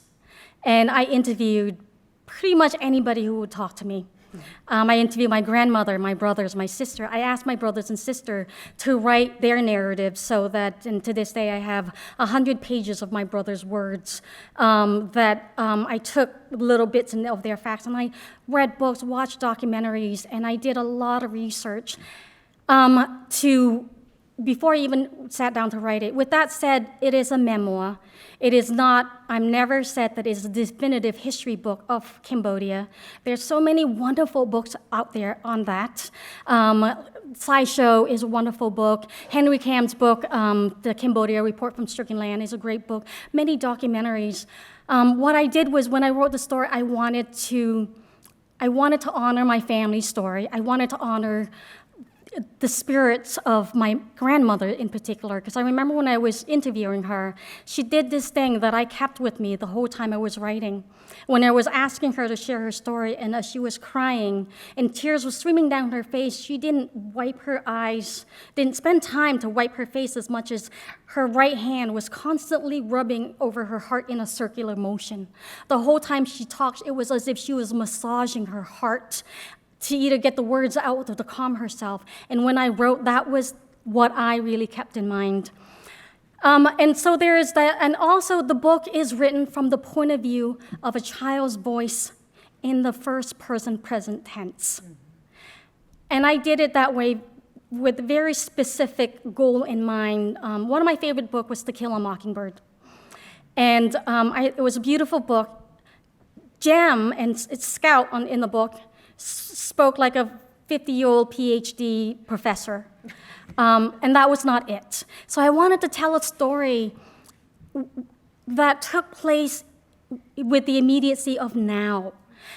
And I interviewed pretty much anybody who would talk to me. I interviewed my grandmother, my brothers, my sister. I asked my brothers and sister to write their narratives so that, and to this day, I have 100 pages of my brother's words that I took little bits of their facts, and I read books, watched documentaries, and I did a lot of research before I even sat down to write it. With that said, it is a memoir. It is not, I've never said that it's a definitive history book of Cambodia. There's so many wonderful books out there on that. SciShow is a wonderful book. Henry Cam's book, The Cambodia Report from Stricken Land, is a great book. Many documentaries. What I did was, when I wrote the story, I wanted to honor my family story. I wanted to honor the spirits of my grandmother in particular, because I remember when I was interviewing her, she did this thing that I kept with me the whole time I was writing. When I was asking her to share her story, and as she was crying and tears were streaming down her face, she didn't wipe her eyes, didn't spend time to wipe her face as much as her right hand was constantly rubbing over her heart in a circular motion. The whole time she talked, it was as if she was massaging her heart to either get the words out or to calm herself. And when I wrote, that was what I really kept in mind. And so there is that, and also the book is written from the point of view of a child's voice in the first person present tense. And I did it that way with a very specific goal in mind. One of my favorite books was To Kill a Mockingbird. And it was a beautiful book. Jem and Scout in the book spoke like a 50-year-old PhD professor, and that was not it. So I wanted to tell a story that took place with the immediacy of now,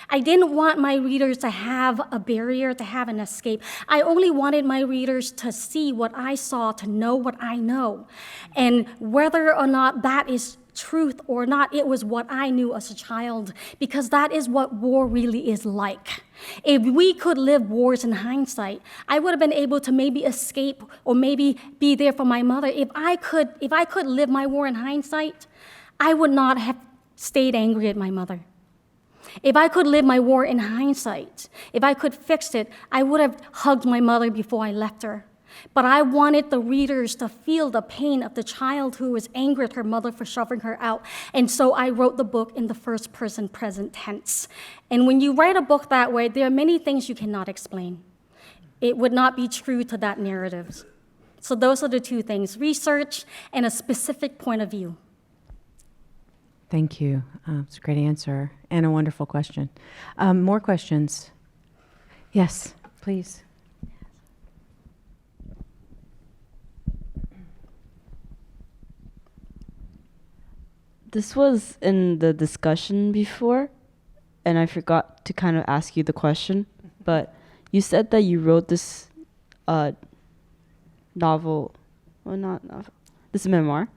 I didn't want my readers to have a barrier, to have an escape. I only wanted my readers to see what I saw, to know what I know. And whether or not that is truth or not, it was what I knew as a child, because that is what war really is like. If we could live wars in hindsight, I would have been able to maybe escape or maybe be there for my mother. If I could live my war in hindsight, I would not have stayed angry at my mother. If I could live my war in hindsight, if I could fix it, I would have hugged my mother before I left her. But I wanted the readers to feel the pain of the child who was angry at her mother for shoving her out. And so I wrote the book in the first person present tense. And when you write a book that way, there are many things you cannot explain. It would not be true to that narrative. So those are the two things, research and a specific point of view. Thank you. It's a great answer and a wonderful question. More questions? Yes, please. This was in the discussion before, and I forgot to kind of ask you the question, but you said that you wrote this novel, well, not novel, this memoir,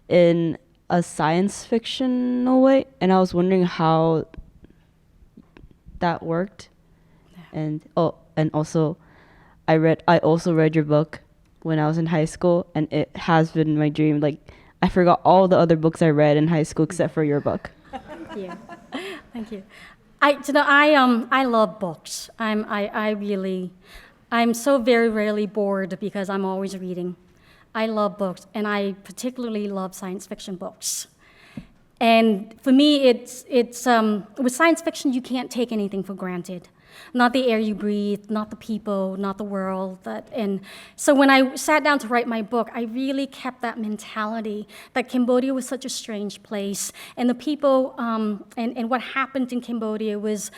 in a science fictional way, and I was wondering how that worked. And also I also read your book when I was in high school, and it has been my dream. Like, I forgot all the other books I read in high school except for your book. Yeah, thank you. I love books. I'm so very rarely bored because I'm always reading. I love books, and I particularly love science fiction books. And for me, it's with science fiction, you can't take anything for granted. Not the air you breathe, not the people, not the world. And so when I sat down to write my book, I really kept that mentality that Cambodia was such a strange place. And the people and what happened in Cambodia was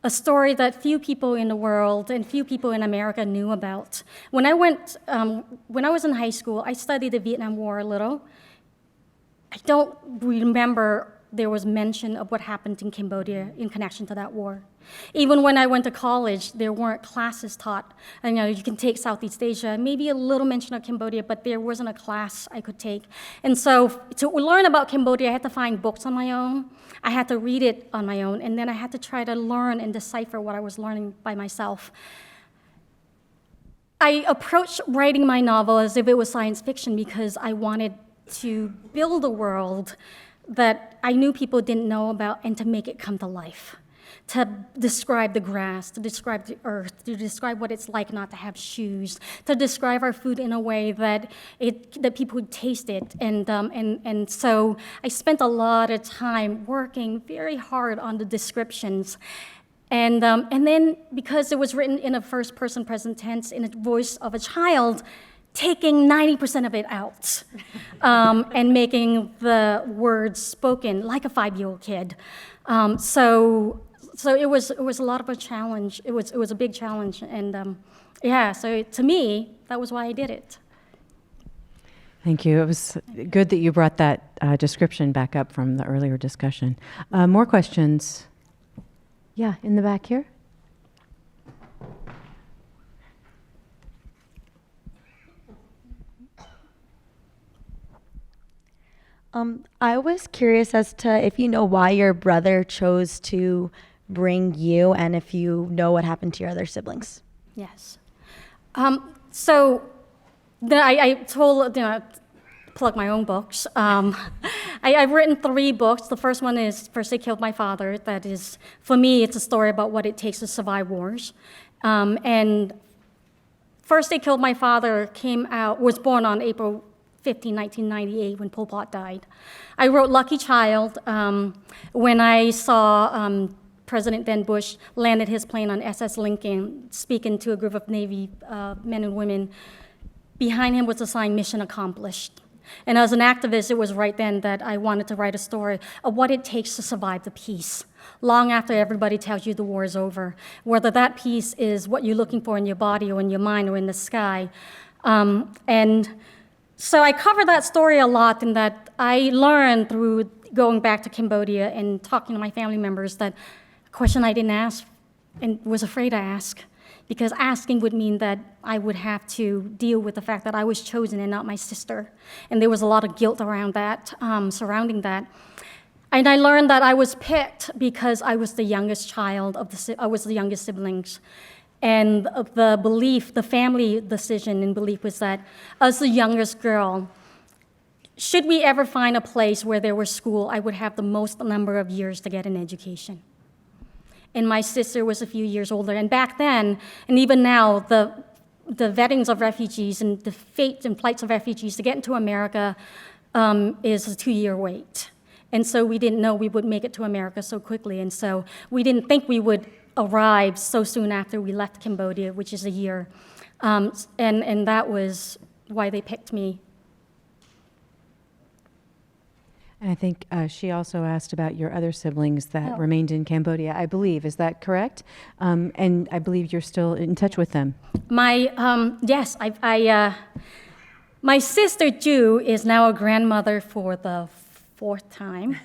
a story that few people in the world and few people in America knew about. When I was in high school, I studied the Vietnam War a little. I don't remember there was mention of what happened in Cambodia in connection to that war. Even when I went to college, there weren't classes taught. And, you can take Southeast Asia, maybe a little mention of Cambodia, but there wasn't a class I could take. And so to learn about Cambodia, I had to find books on my own. I had to read it on my own, and then I had to try to learn and decipher what I was learning by myself. I approached writing my novel as if it was science fiction because I wanted to build a world that I knew people didn't know about and to make it come to life, to describe the grass, to describe the earth, to describe what it's like not to have shoes, to describe our food in a way that people would taste it. And so I spent a lot of time working very hard on the descriptions. And then because it was written in a first-person present tense in a voice of a child, taking 90% of it out and making the words spoken like a 5-year-old kid. So it was a lot of a challenge. It was a big challenge, and so to me, that was why I did it. Thank you. It was good that you brought that description back up from the earlier discussion. More questions? Yeah, in the back here. I was curious as to if you know why your brother chose to bring you, and if you know what happened to your other siblings. Yes. So I told, plug my own books. I've written 3 books. The first one is First They Killed My Father. That is, for me, it's a story about what it takes to survive wars. And First They Killed My Father was born on April 15, 1998, when Pol Pot died. I wrote Lucky Child when I saw President then Bush landed his plane on SS Lincoln, speaking to a group of Navy men and women. Behind him was the sign, Mission Accomplished. And as an activist, it was right then that I wanted to write a story of what it takes to survive the peace, long after everybody tells you the war is over, whether that peace is what you're looking for in your body or in your mind or in the sky. And so I cover that story a lot, in that I learned through going back to Cambodia and talking to my family members that a question I didn't ask and was afraid to ask, because asking would mean that I would have to deal with the fact that I was chosen and not my sister. And there was a lot of guilt around that, surrounding that. And I learned that I was picked because I was the youngest child I was the youngest siblings. And the belief, the family decision and belief was that as the youngest girl, should we ever find a place where there was school, I would have the most number of years to get an education. And my sister was a few years older. And back then, and even now, the vettings of refugees and the fates and flights of refugees to get into America is a 2-year wait. And so we didn't know we would make it to America so quickly. And so we didn't think we would arrive so soon after we left Cambodia, which is a year. And that was why they picked me. And I think she also asked about your other siblings that remained in Cambodia, I believe. Is that correct? And I believe you're still in touch with them. Yes, my sister Ju is now a grandmother for the 4th time.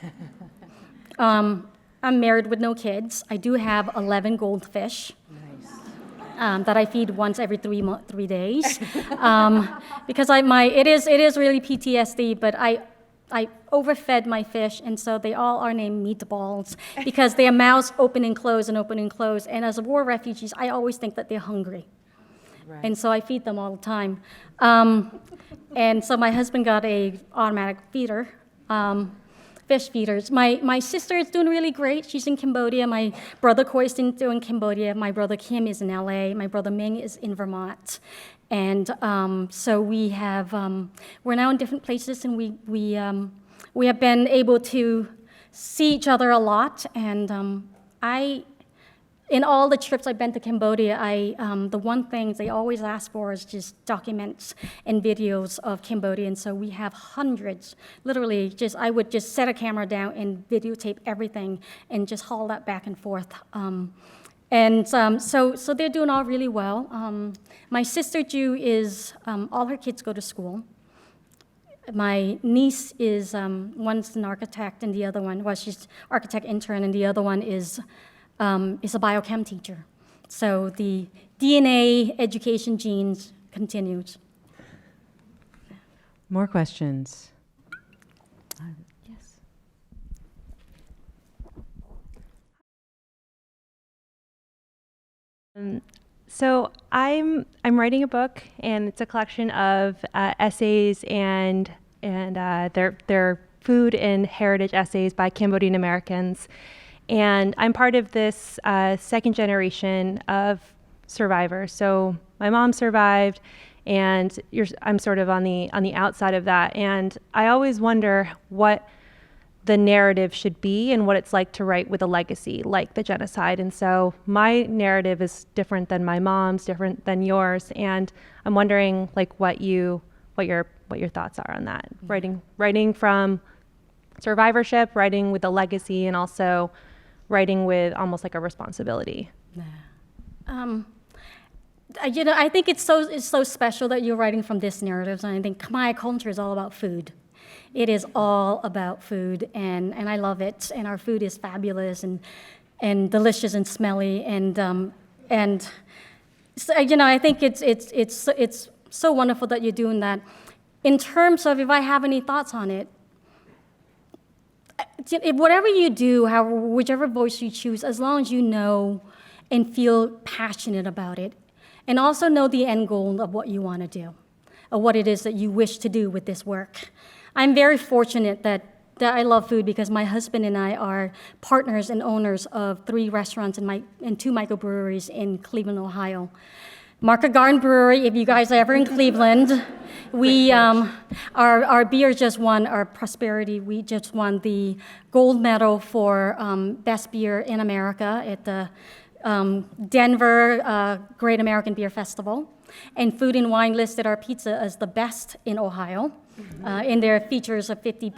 I'm married with no kids. I do have 11 goldfish. That I feed once every 3 days, because it is really PTSD. But I overfed my fish, and so they all are named meatballs because their mouths open and close and open and close. And as war refugees, I always think that they're hungry, and so I feed them all the time. And so my husband got a automatic feeder. Fish feeders. My sister is doing really great. She's in Cambodia. My brother Khoi is still in Cambodia. My brother Kim is in LA. My brother Ming is in Vermont. And so we're now in different places, and we have been able to see each other a lot. And in all the trips I've been to Cambodia, the one thing they always ask for is just documents and videos of Cambodia. And so we have hundreds, literally I would just set a camera down and videotape everything and just haul that back and forth. So they're doing all really well. My sister Ju all her kids go to school. My niece is, one's an architect and the other one, she's architect intern, and the other one is a biochem teacher. So the DNA education genes continues. More questions? Yes. So I'm writing a book, and it's a collection of essays and their food and heritage essays by Cambodian-Americans. And I'm part of this second generation of survivors. So my mom survived, and I'm sort of on the outside of that. And I always wonder what the narrative should be and what it's like to write with a legacy like the genocide. And so my narrative is different than my mom's, different than yours. And I'm wondering what your thoughts are on that. Writing from survivorship, writing with a legacy, and also writing with almost like a responsibility. I think it's so special that you're writing from this narrative. And I think Khmer culture is all about food. It is all about food, and I love it. And our food is fabulous and delicious and smelly. And so, I think it's so wonderful that you're doing that. In terms of if I have any thoughts on it, whatever you do, whichever voice you choose, as long as you know and feel passionate about it, and also know the end goal of what you want to do, or what it is that you wish to do with this work. I'm very fortunate that I love food because my husband and I are partners and owners of 3 restaurants and 2 microbreweries in Cleveland, Ohio. Market Garden Brewery, if you guys are ever in Cleveland, our beer just won, our Prosperity, we just won the gold medal for best beer in America at the Denver Great American Beer Festival. And Food and Wine listed our pizza as the best in Ohio in their features of 50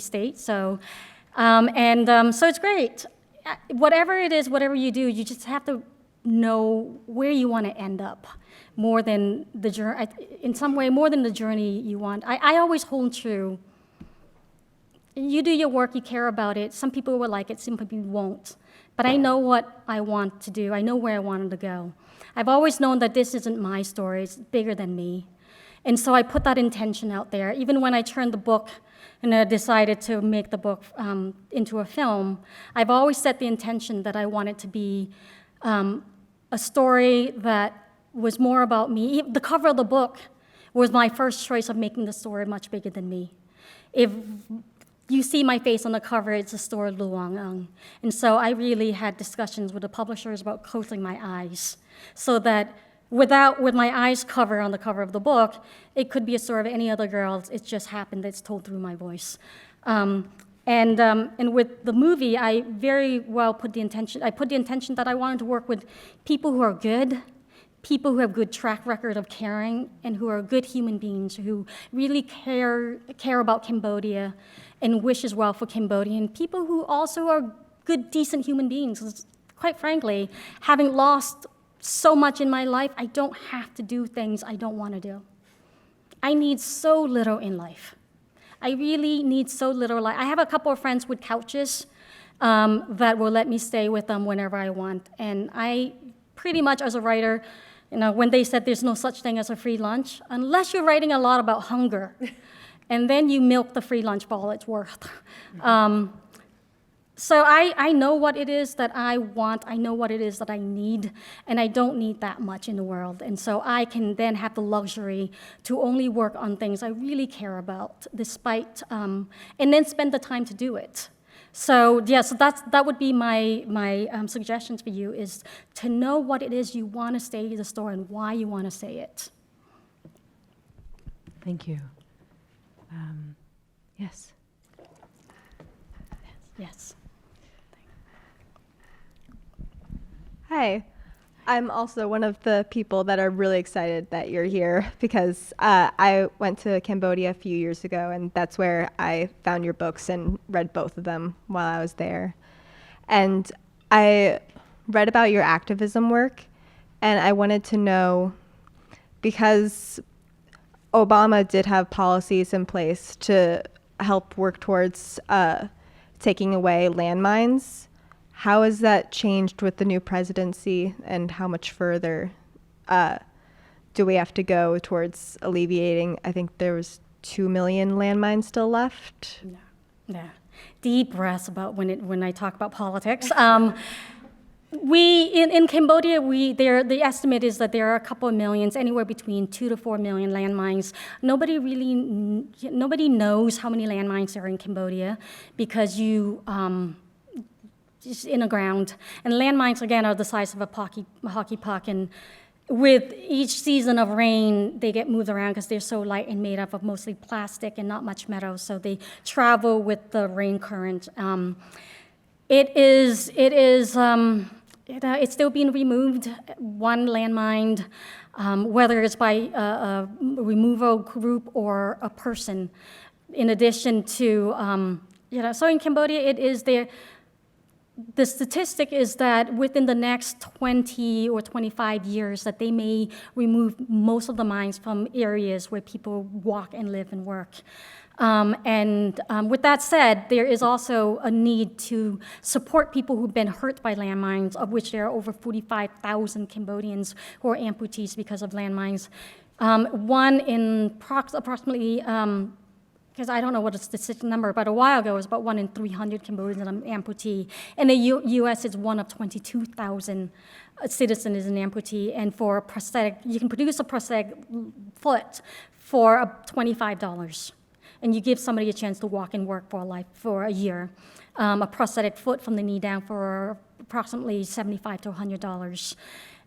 states. So, so it's great. Whatever it is, whatever you do, you just have to know where you want to end up more than the journey, in some way, more than the journey you want. I always hold true You do your work, you care about it. Some people will like it, some people won't. But I know what I want to do. I know where I wanted to go. I've always known that this isn't my story, it's bigger than me. And so I put that intention out there. Even when I turned the book and I decided to make the book into a film, I've always set the intention that I want it to be a story that was more about me. The cover of the book was my first choice of making the story much bigger than me. If you see my face on the cover, it's the story of Loung Ung. And so I really had discussions with the publishers about closing my eyes so that with my eyes covered on the cover of the book, it could be a story of any other girl. It just happened that it's told through my voice. And with the movie, I very well put the intention that I wanted to work with people who are good, people who have good track record of caring, and who are good human beings who really care about Cambodia and wish as well for Cambodian people who also are good, decent human beings. Quite frankly, having lost so much in my life, I don't have to do things I don't want to do. I need so little in life. I really need so little. I have a couple of friends with couches that will let me stay with them whenever I want. And I pretty much, as a writer, when they said there's no such thing as a free lunch, unless you're writing a lot about hunger, and then you milk the free lunch for all it's worth. So I know what it is that I want, I know what it is that I need, and I don't need that much in the world. And so I can then have the luxury to only work on things I really care about, despite, and then spend the time to do it. So yeah, so that would be my suggestions for you, is to know what it is you want to say in the story and why you want to say it. Thank you. Yes. Yes. Hi. I'm also one of the people that are really excited that you're here because I went to Cambodia a few years ago, and that's where I found your books and read both of them while I was there. And I read about your activism work, and I wanted to know, because Obama did have policies in place to help work towards taking away landmines. How has that changed with the new presidency, and how much further do we have to go towards alleviating? I think there was 2 million landmines still left. Yeah. Deep breaths about when I talk about politics. In Cambodia, the estimate is that there are a couple of millions, anywhere between 2 to 4 million landmines. Nobody knows how many landmines there are in Cambodia because just in the ground. And landmines, again, are the size of a hockey puck. And with each season of rain, they get moved around because they're so light and made up of mostly plastic and not much metal. So they travel with the rain current. It's still being removed, one landmine, whether it's by a removal group or a person. In addition to, so in Cambodia, it is there. The statistic is that within the next 20 or 25 years that they may remove most of the mines from areas where people walk and live and work. With that said, there is also a need to support people who've been hurt by landmines, of which there are over 45,000 Cambodians who are amputees because of landmines. One in approximately, because I don't know what the statistic number, but a while ago it was about 1 in 300 Cambodians are amputee. In the U.S., it's 1 of 22,000 citizens is an amputee, and for a prosthetic, you can produce a prosthetic foot for $25, and you give somebody a chance to walk and work for a year. A prosthetic foot from the knee down for approximately $75 to $100.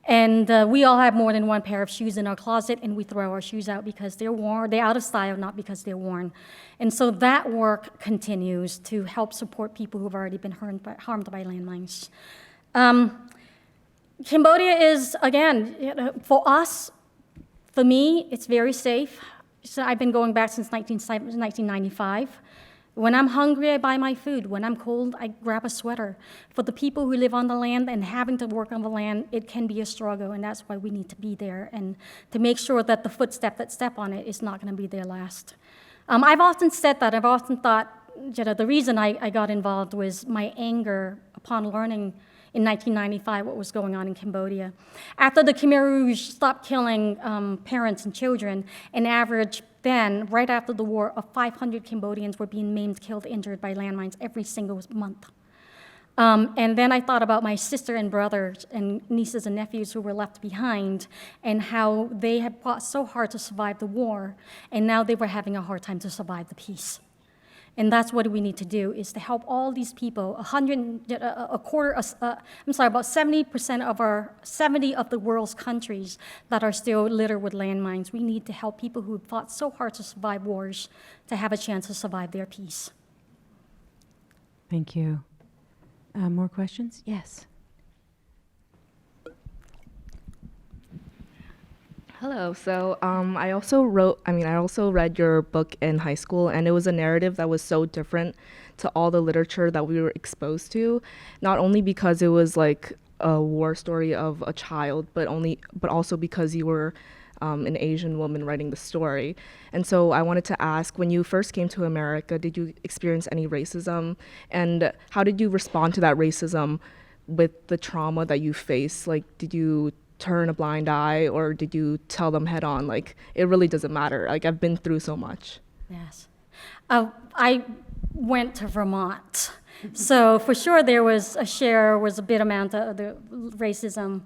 And we all have more than one pair of shoes in our closet, and we throw our shoes out because they're worn. They're out of style, not because they're worn. And so that work continues to help support people who've already been harmed by landmines. Cambodia is, again, for us, for me, it's very safe. So I've been going back since 1995. When I'm hungry, I buy my food. When I'm cold, I grab a sweater. For the people who live on the land and having to work on the land, it can be a struggle, and that's why we need to be there and to make sure that the footstep that step on it is not going to be their last. I've often said that. I've often thought, the reason I got involved was my anger upon learning in 1995 what was going on in Cambodia. After the Khmer Rouge stopped killing parents and children, an average then, right after the war, of 500 Cambodians were being maimed, killed, injured by landmines every single month. And then I thought about my sister and brothers and nieces and nephews who were left behind and how they had fought so hard to survive the war, and now they were having a hard time to survive the peace. And that's what we need to do, is to help all these people. About 70% 70 of the world's countries that are still littered with landmines. We need to help people who fought so hard to survive wars to have a chance to survive their peace. Thank you. More questions? Yes. Hello. So I also read your book in high school, and it was a narrative that was so different to all the literature that we were exposed to, not only because it was like a war story of a child, but also because you were an Asian woman writing the story. And so I wanted to ask, when you first came to America, did you experience any racism? And how did you respond to that racism with the trauma that you faced? Like, did you turn a blind eye, or did you tell them head on, like, it really doesn't matter, like, I've been through so much? Yes. I went to Vermont. So for sure there was a bit amount of the racism.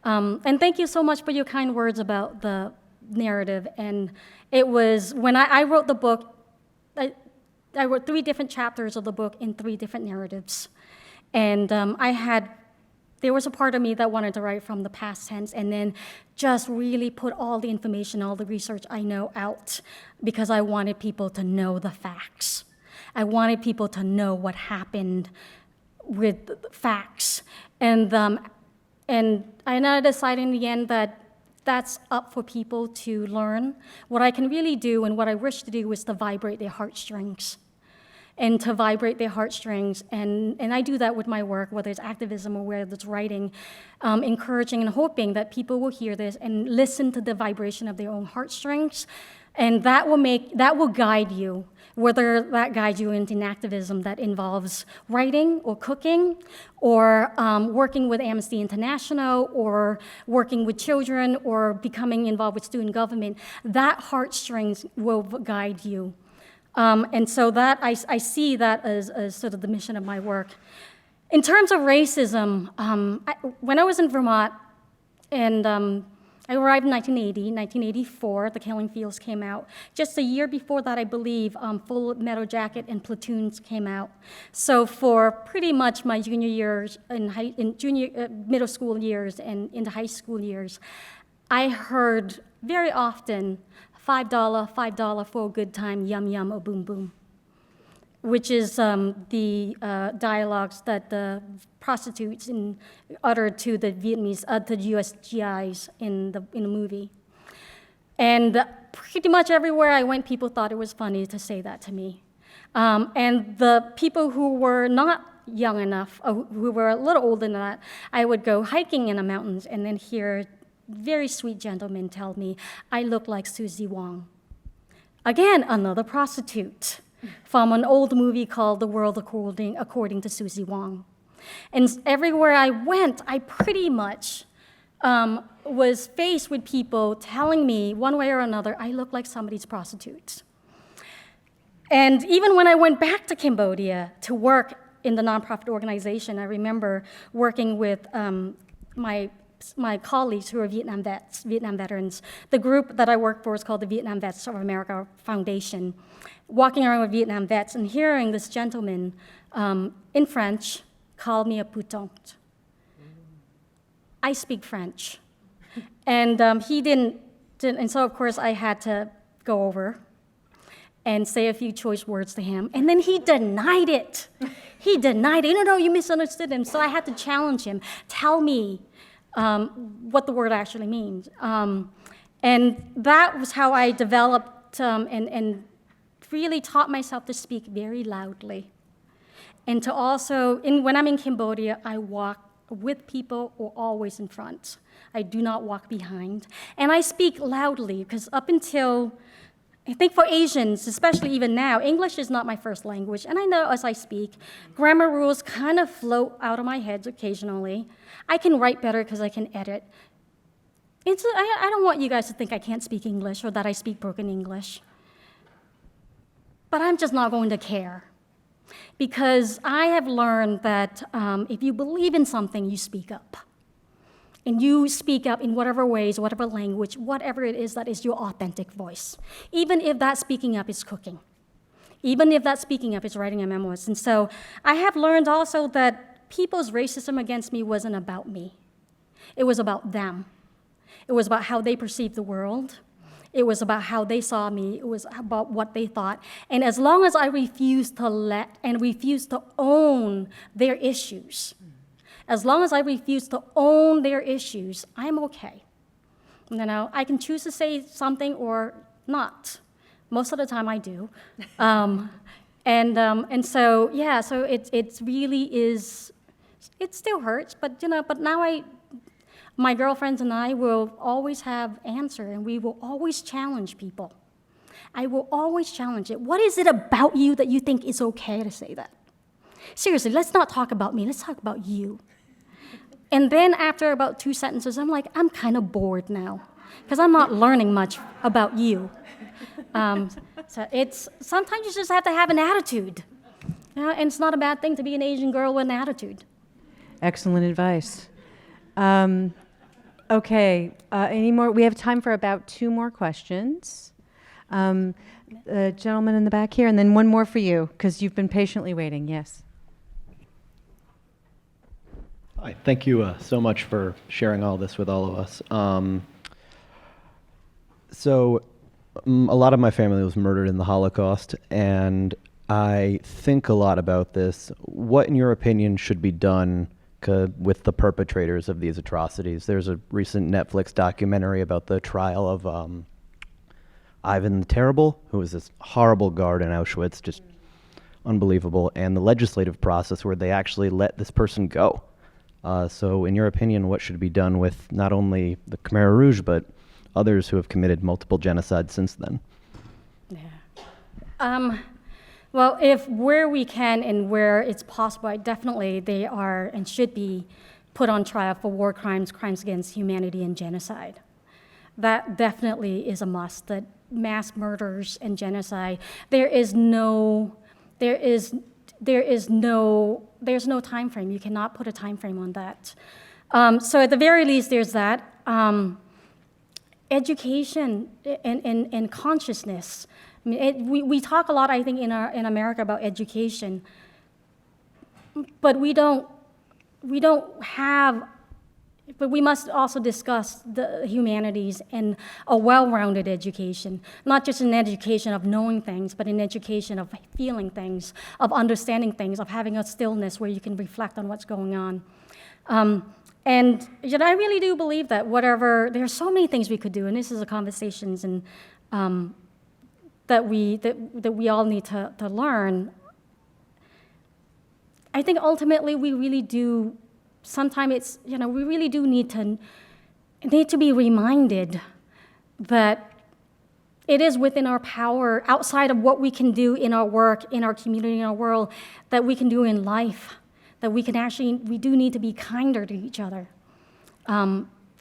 And thank you so much for your kind words about the narrative. And it was, when I wrote the book, I wrote 3 different chapters of the book in 3 different narratives. And there was a part of me that wanted to write from the past tense and then just really put all the information, all the research I know out, because I wanted people to know the facts. I wanted people to know what happened with the facts. And I decided in the end that that's up for people to learn. What I can really do and what I wish to do is to vibrate their heartstrings. And to vibrate their heartstrings. And I do that with my work, whether it's activism or whether it's writing, encouraging and hoping that people will hear this and listen to the vibration of their own heartstrings. And that will guide you, whether that guides you into an activism that involves writing or cooking, or working with Amnesty International, or working with children, or becoming involved with student government. That heartstrings will guide you. And so that I see that as sort of the mission of my work. In terms of racism, when I was in Vermont, and I arrived in 1984, The Killing Fields came out. Just a year before that, I believe, Full Metal Jacket and Platoons came out. So for pretty much my junior years, middle school years and into high school years, I heard very often, $5 for a good time, yum yum or boom boom, which is the dialogues that the prostitutes uttered to the Vietnamese, to the US GIs in the movie. And pretty much everywhere I went, people thought it was funny to say that to me. And the people who were not young enough, who were a little older than that, I would go hiking in the mountains and then hear very sweet gentlemen tell me I look like Susie Wong. Again, another prostitute from an old movie called The World According to Susie Wong. And everywhere I went, I pretty much was faced with people telling me one way or another, I look like somebody's prostitute. And even when I went back to Cambodia to work in the nonprofit organization, I remember working with my colleagues who are Vietnam veterans. The group that I work for is called the Vietnam Vets of America Foundation. Walking around with Vietnam vets and hearing this gentleman in French call me a putain. I speak French. And he didn't, and so of course I had to go over and say a few choice words to him. And then he denied it. He denied it. No, you misunderstood him. So I had to challenge him. Tell me what the word actually means. And that was how I developed and really taught myself to speak very loudly. And to also, when I'm in Cambodia, I walk with people or always in front. I do not walk behind. And I speak loudly because up until I think for Asians, especially even now, English is not my first language, and I know as I speak, grammar rules kind of float out of my head occasionally. I can write better because I can edit. I don't want you guys to think I can't speak English or that I speak broken English. But I'm just not going to care. Because I have learned that if you believe in something, you speak up. And you speak up in whatever ways, whatever language, whatever it is that is your authentic voice. Even if that speaking up is cooking. Even if that speaking up is writing a memoir. And so I have learned also that people's racism against me wasn't about me. It was about them. It was about how they perceived the world. It was about how they saw me. It was about what they thought. And as long as I refused to refused to own their issues, as long as I refuse to own their issues, I'm okay. You know, I can choose to say something or not. Most of the time I do. And so, yeah, so it really is, it still hurts, but you know, but now my girlfriends and I will always have answer, and we will always challenge people. I will always challenge it. What is it about you that you think is okay to say that? Seriously, let's not talk about me, let's talk about you. And then after about 2 sentences, I'm like, I'm kind of bored now, because I'm not learning much about you. So sometimes you just have to have an attitude. And it's not a bad thing to be an Asian girl with an attitude. Excellent advice. Okay, any more? We have time for about 2 more questions. The gentleman in the back here, and then one more for you, because you've been patiently waiting. Yes. Hi, thank you so much for sharing all this with all of us. A lot of my family was murdered in the Holocaust, and I think a lot about this. What, in your opinion, should be done with the perpetrators of these atrocities? There's a recent Netflix documentary about the trial of Ivan the Terrible, who was this horrible guard in Auschwitz, just unbelievable, and the legislative process where they actually let this person go. So in your opinion, what should be done with not only the Khmer Rouge, but others who have committed multiple genocides since then? Yeah. Well, if where we can and where it's possible, definitely they are and should be put on trial for war crimes, crimes against humanity, and genocide. That definitely is a must, that mass murders and genocide, there's no time frame. You cannot put a time frame on that. So at the very least, there's that. Education and consciousness. I mean, we talk a lot, I think, in America about education, but we must also discuss the humanities and a well-rounded education, not just an education of knowing things, but an education of feeling things, of understanding things, of having a stillness where you can reflect on what's going on. And you know, I really do believe that there are so many things we could do, and this is a conversations and that we all need to learn. I think ultimately we really do. Sometimes it's, you know, we really do need to be reminded that it is within our power, outside of what we can do in our work, in our community, in our world, that we can do in life, that we do need to be kinder to each other.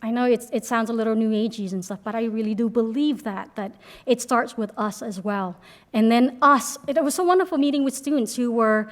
I know it sounds a little new agey and stuff, but I really do believe that it starts with us as well. And then us, it was so wonderful meeting with students who were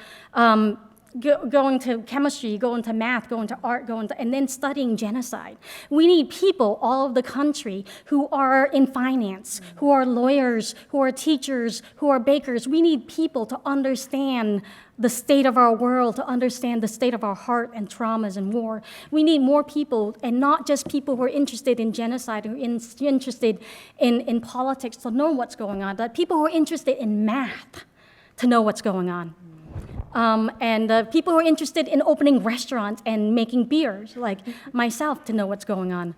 going to chemistry, going to math, going to art, and then studying genocide. We need people all over the country who are in finance, who are lawyers, who are teachers, who are bakers. We need people to understand the state of our world, to understand the state of our heart and traumas and war. We need more people, and not just people who are interested in genocide, who are interested in politics to know what's going on, but people who are interested in math to know what's going on. And people who are interested in opening restaurants and making beers, like myself, to know what's going on.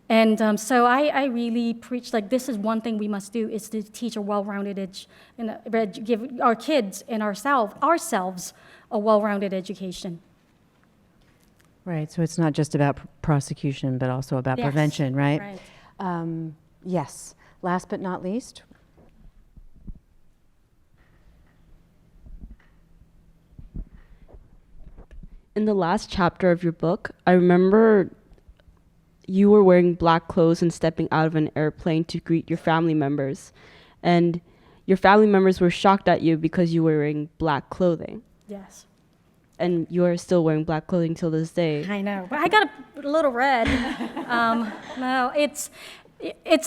And so I really preach, like, this is one thing we must do, is to teach a well-rounded give our kids and ourselves a well-rounded education. Right, so it's not just about prosecution, but also about prevention, right? Right. Yes, last but not least. in the last chapter of your book, I remember you were wearing black clothes and stepping out of an airplane to greet your family members. And your family members were shocked at you because you were wearing black clothing. Yes. And you are still wearing black clothing till this day. I know, but I got a little red. No, it's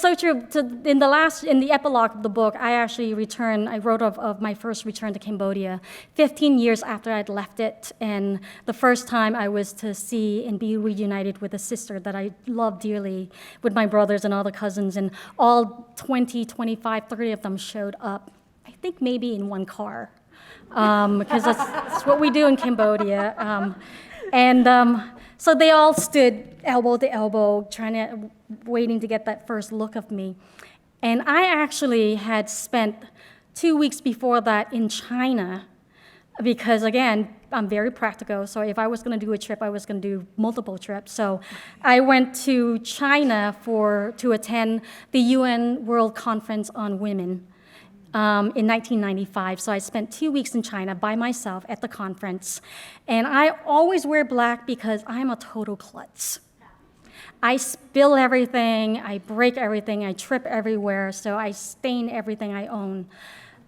so true. In the epilogue of the book, I wrote of my first return to Cambodia 15 years after I'd left it, and the first time I was to see and be reunited with a sister that I loved dearly, with my brothers and all the cousins, and all 20, 25, 30 of them showed up, I think maybe in one car, because that's what we do in Cambodia. So they all stood elbow to elbow, waiting to get that first look of me. And I actually had spent 2 weeks before that in China, because again, I'm very practical. So if I was going to do a trip, I was going to do multiple trips. So I went to China to attend the UN World Conference on Women. In 1995, so I spent 2 weeks in China by myself at the conference. And I always wear black because I'm a total klutz. I spill everything, I break everything, I trip everywhere, so I stain everything I own.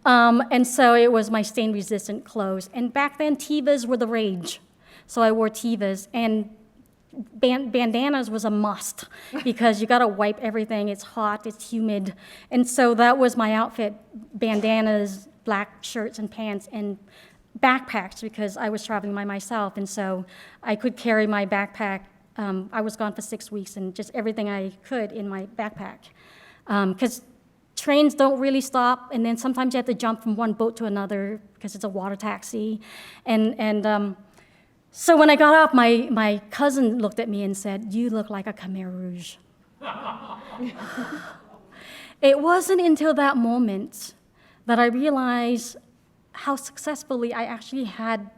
And so it was my stain-resistant clothes. And back then, tivas were the rage. So I wore tivas, and bandanas was a must because you got to wipe everything. It's hot, it's humid. And so that was my outfit, bandanas, black shirts and pants, and backpacks because I was traveling by myself. And so I could carry my backpack. I was gone for 6 weeks, and just everything I could in my backpack. Because trains don't really stop, and then sometimes you have to jump from one boat to another because it's a water taxi. So when I got off, my cousin looked at me and said, "You look like a Khmer Rouge." It wasn't until that moment that I realized how successfully I actually had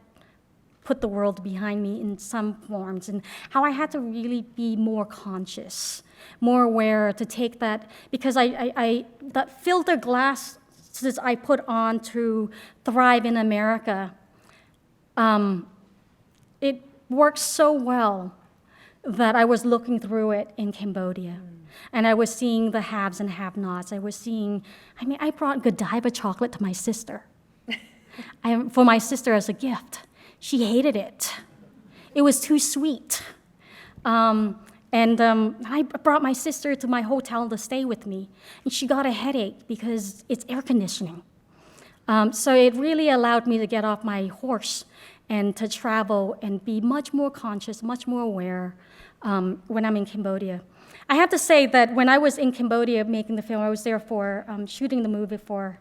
put the world behind me in some forms, and how I had to really be more conscious, more aware to take that, because that filter glasses I put on to thrive in America, it worked so well that I was looking through it in Cambodia. And I was seeing the haves and have-nots. I brought Godiva chocolate to my sister. For my sister as a gift. She hated it. It was too sweet. I brought my sister to my hotel to stay with me. And she got a headache because it's air conditioning. So it really allowed me to get off my horse and to travel and be much more conscious, much more aware when I'm in Cambodia. I have to say that when I was in Cambodia making the film, I was there for shooting the movie for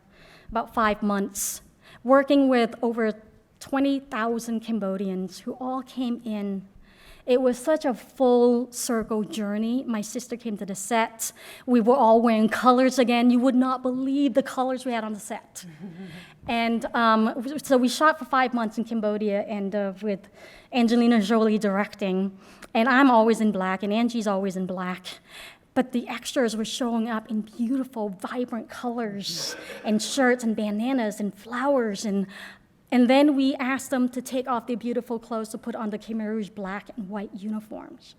about 5 months, working with over 20,000 Cambodians who all came in. It was such a full circle journey. My sister came to the set. We were all wearing colors again. You would not believe the colors we had on the set. And so we shot for 5 months in Cambodia, and with Angelina Jolie directing. And I'm always in black, and Angie's always in black. But the extras were showing up in beautiful, vibrant colors, and shirts and bandanas and flowers. And then we asked them to take off their beautiful clothes to put on the Khmer Rouge black and white uniforms.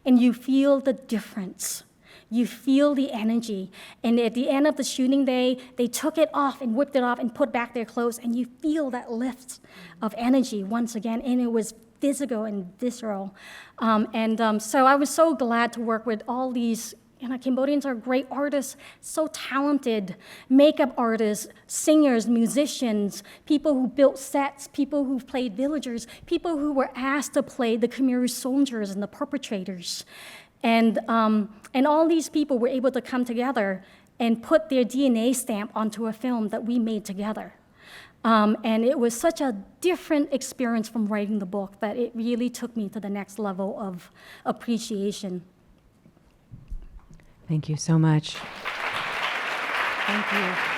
And you feel the difference. You feel the energy. And at the end of the shooting day, they took it off and whipped it off and put back their clothes, and you feel that lift of energy once again, and it was physical and visceral. So I was so glad to work with all these. Cambodians are great artists, so talented, makeup artists, singers, musicians, people who built sets, people who played villagers, people who were asked to play the Khmer Rouge soldiers and the perpetrators. And all these people were able to come together and put their DNA stamp onto a film that we made together. And it was such a different experience from writing the book that it really took me to the next level of appreciation. Thank you so much. Thank you.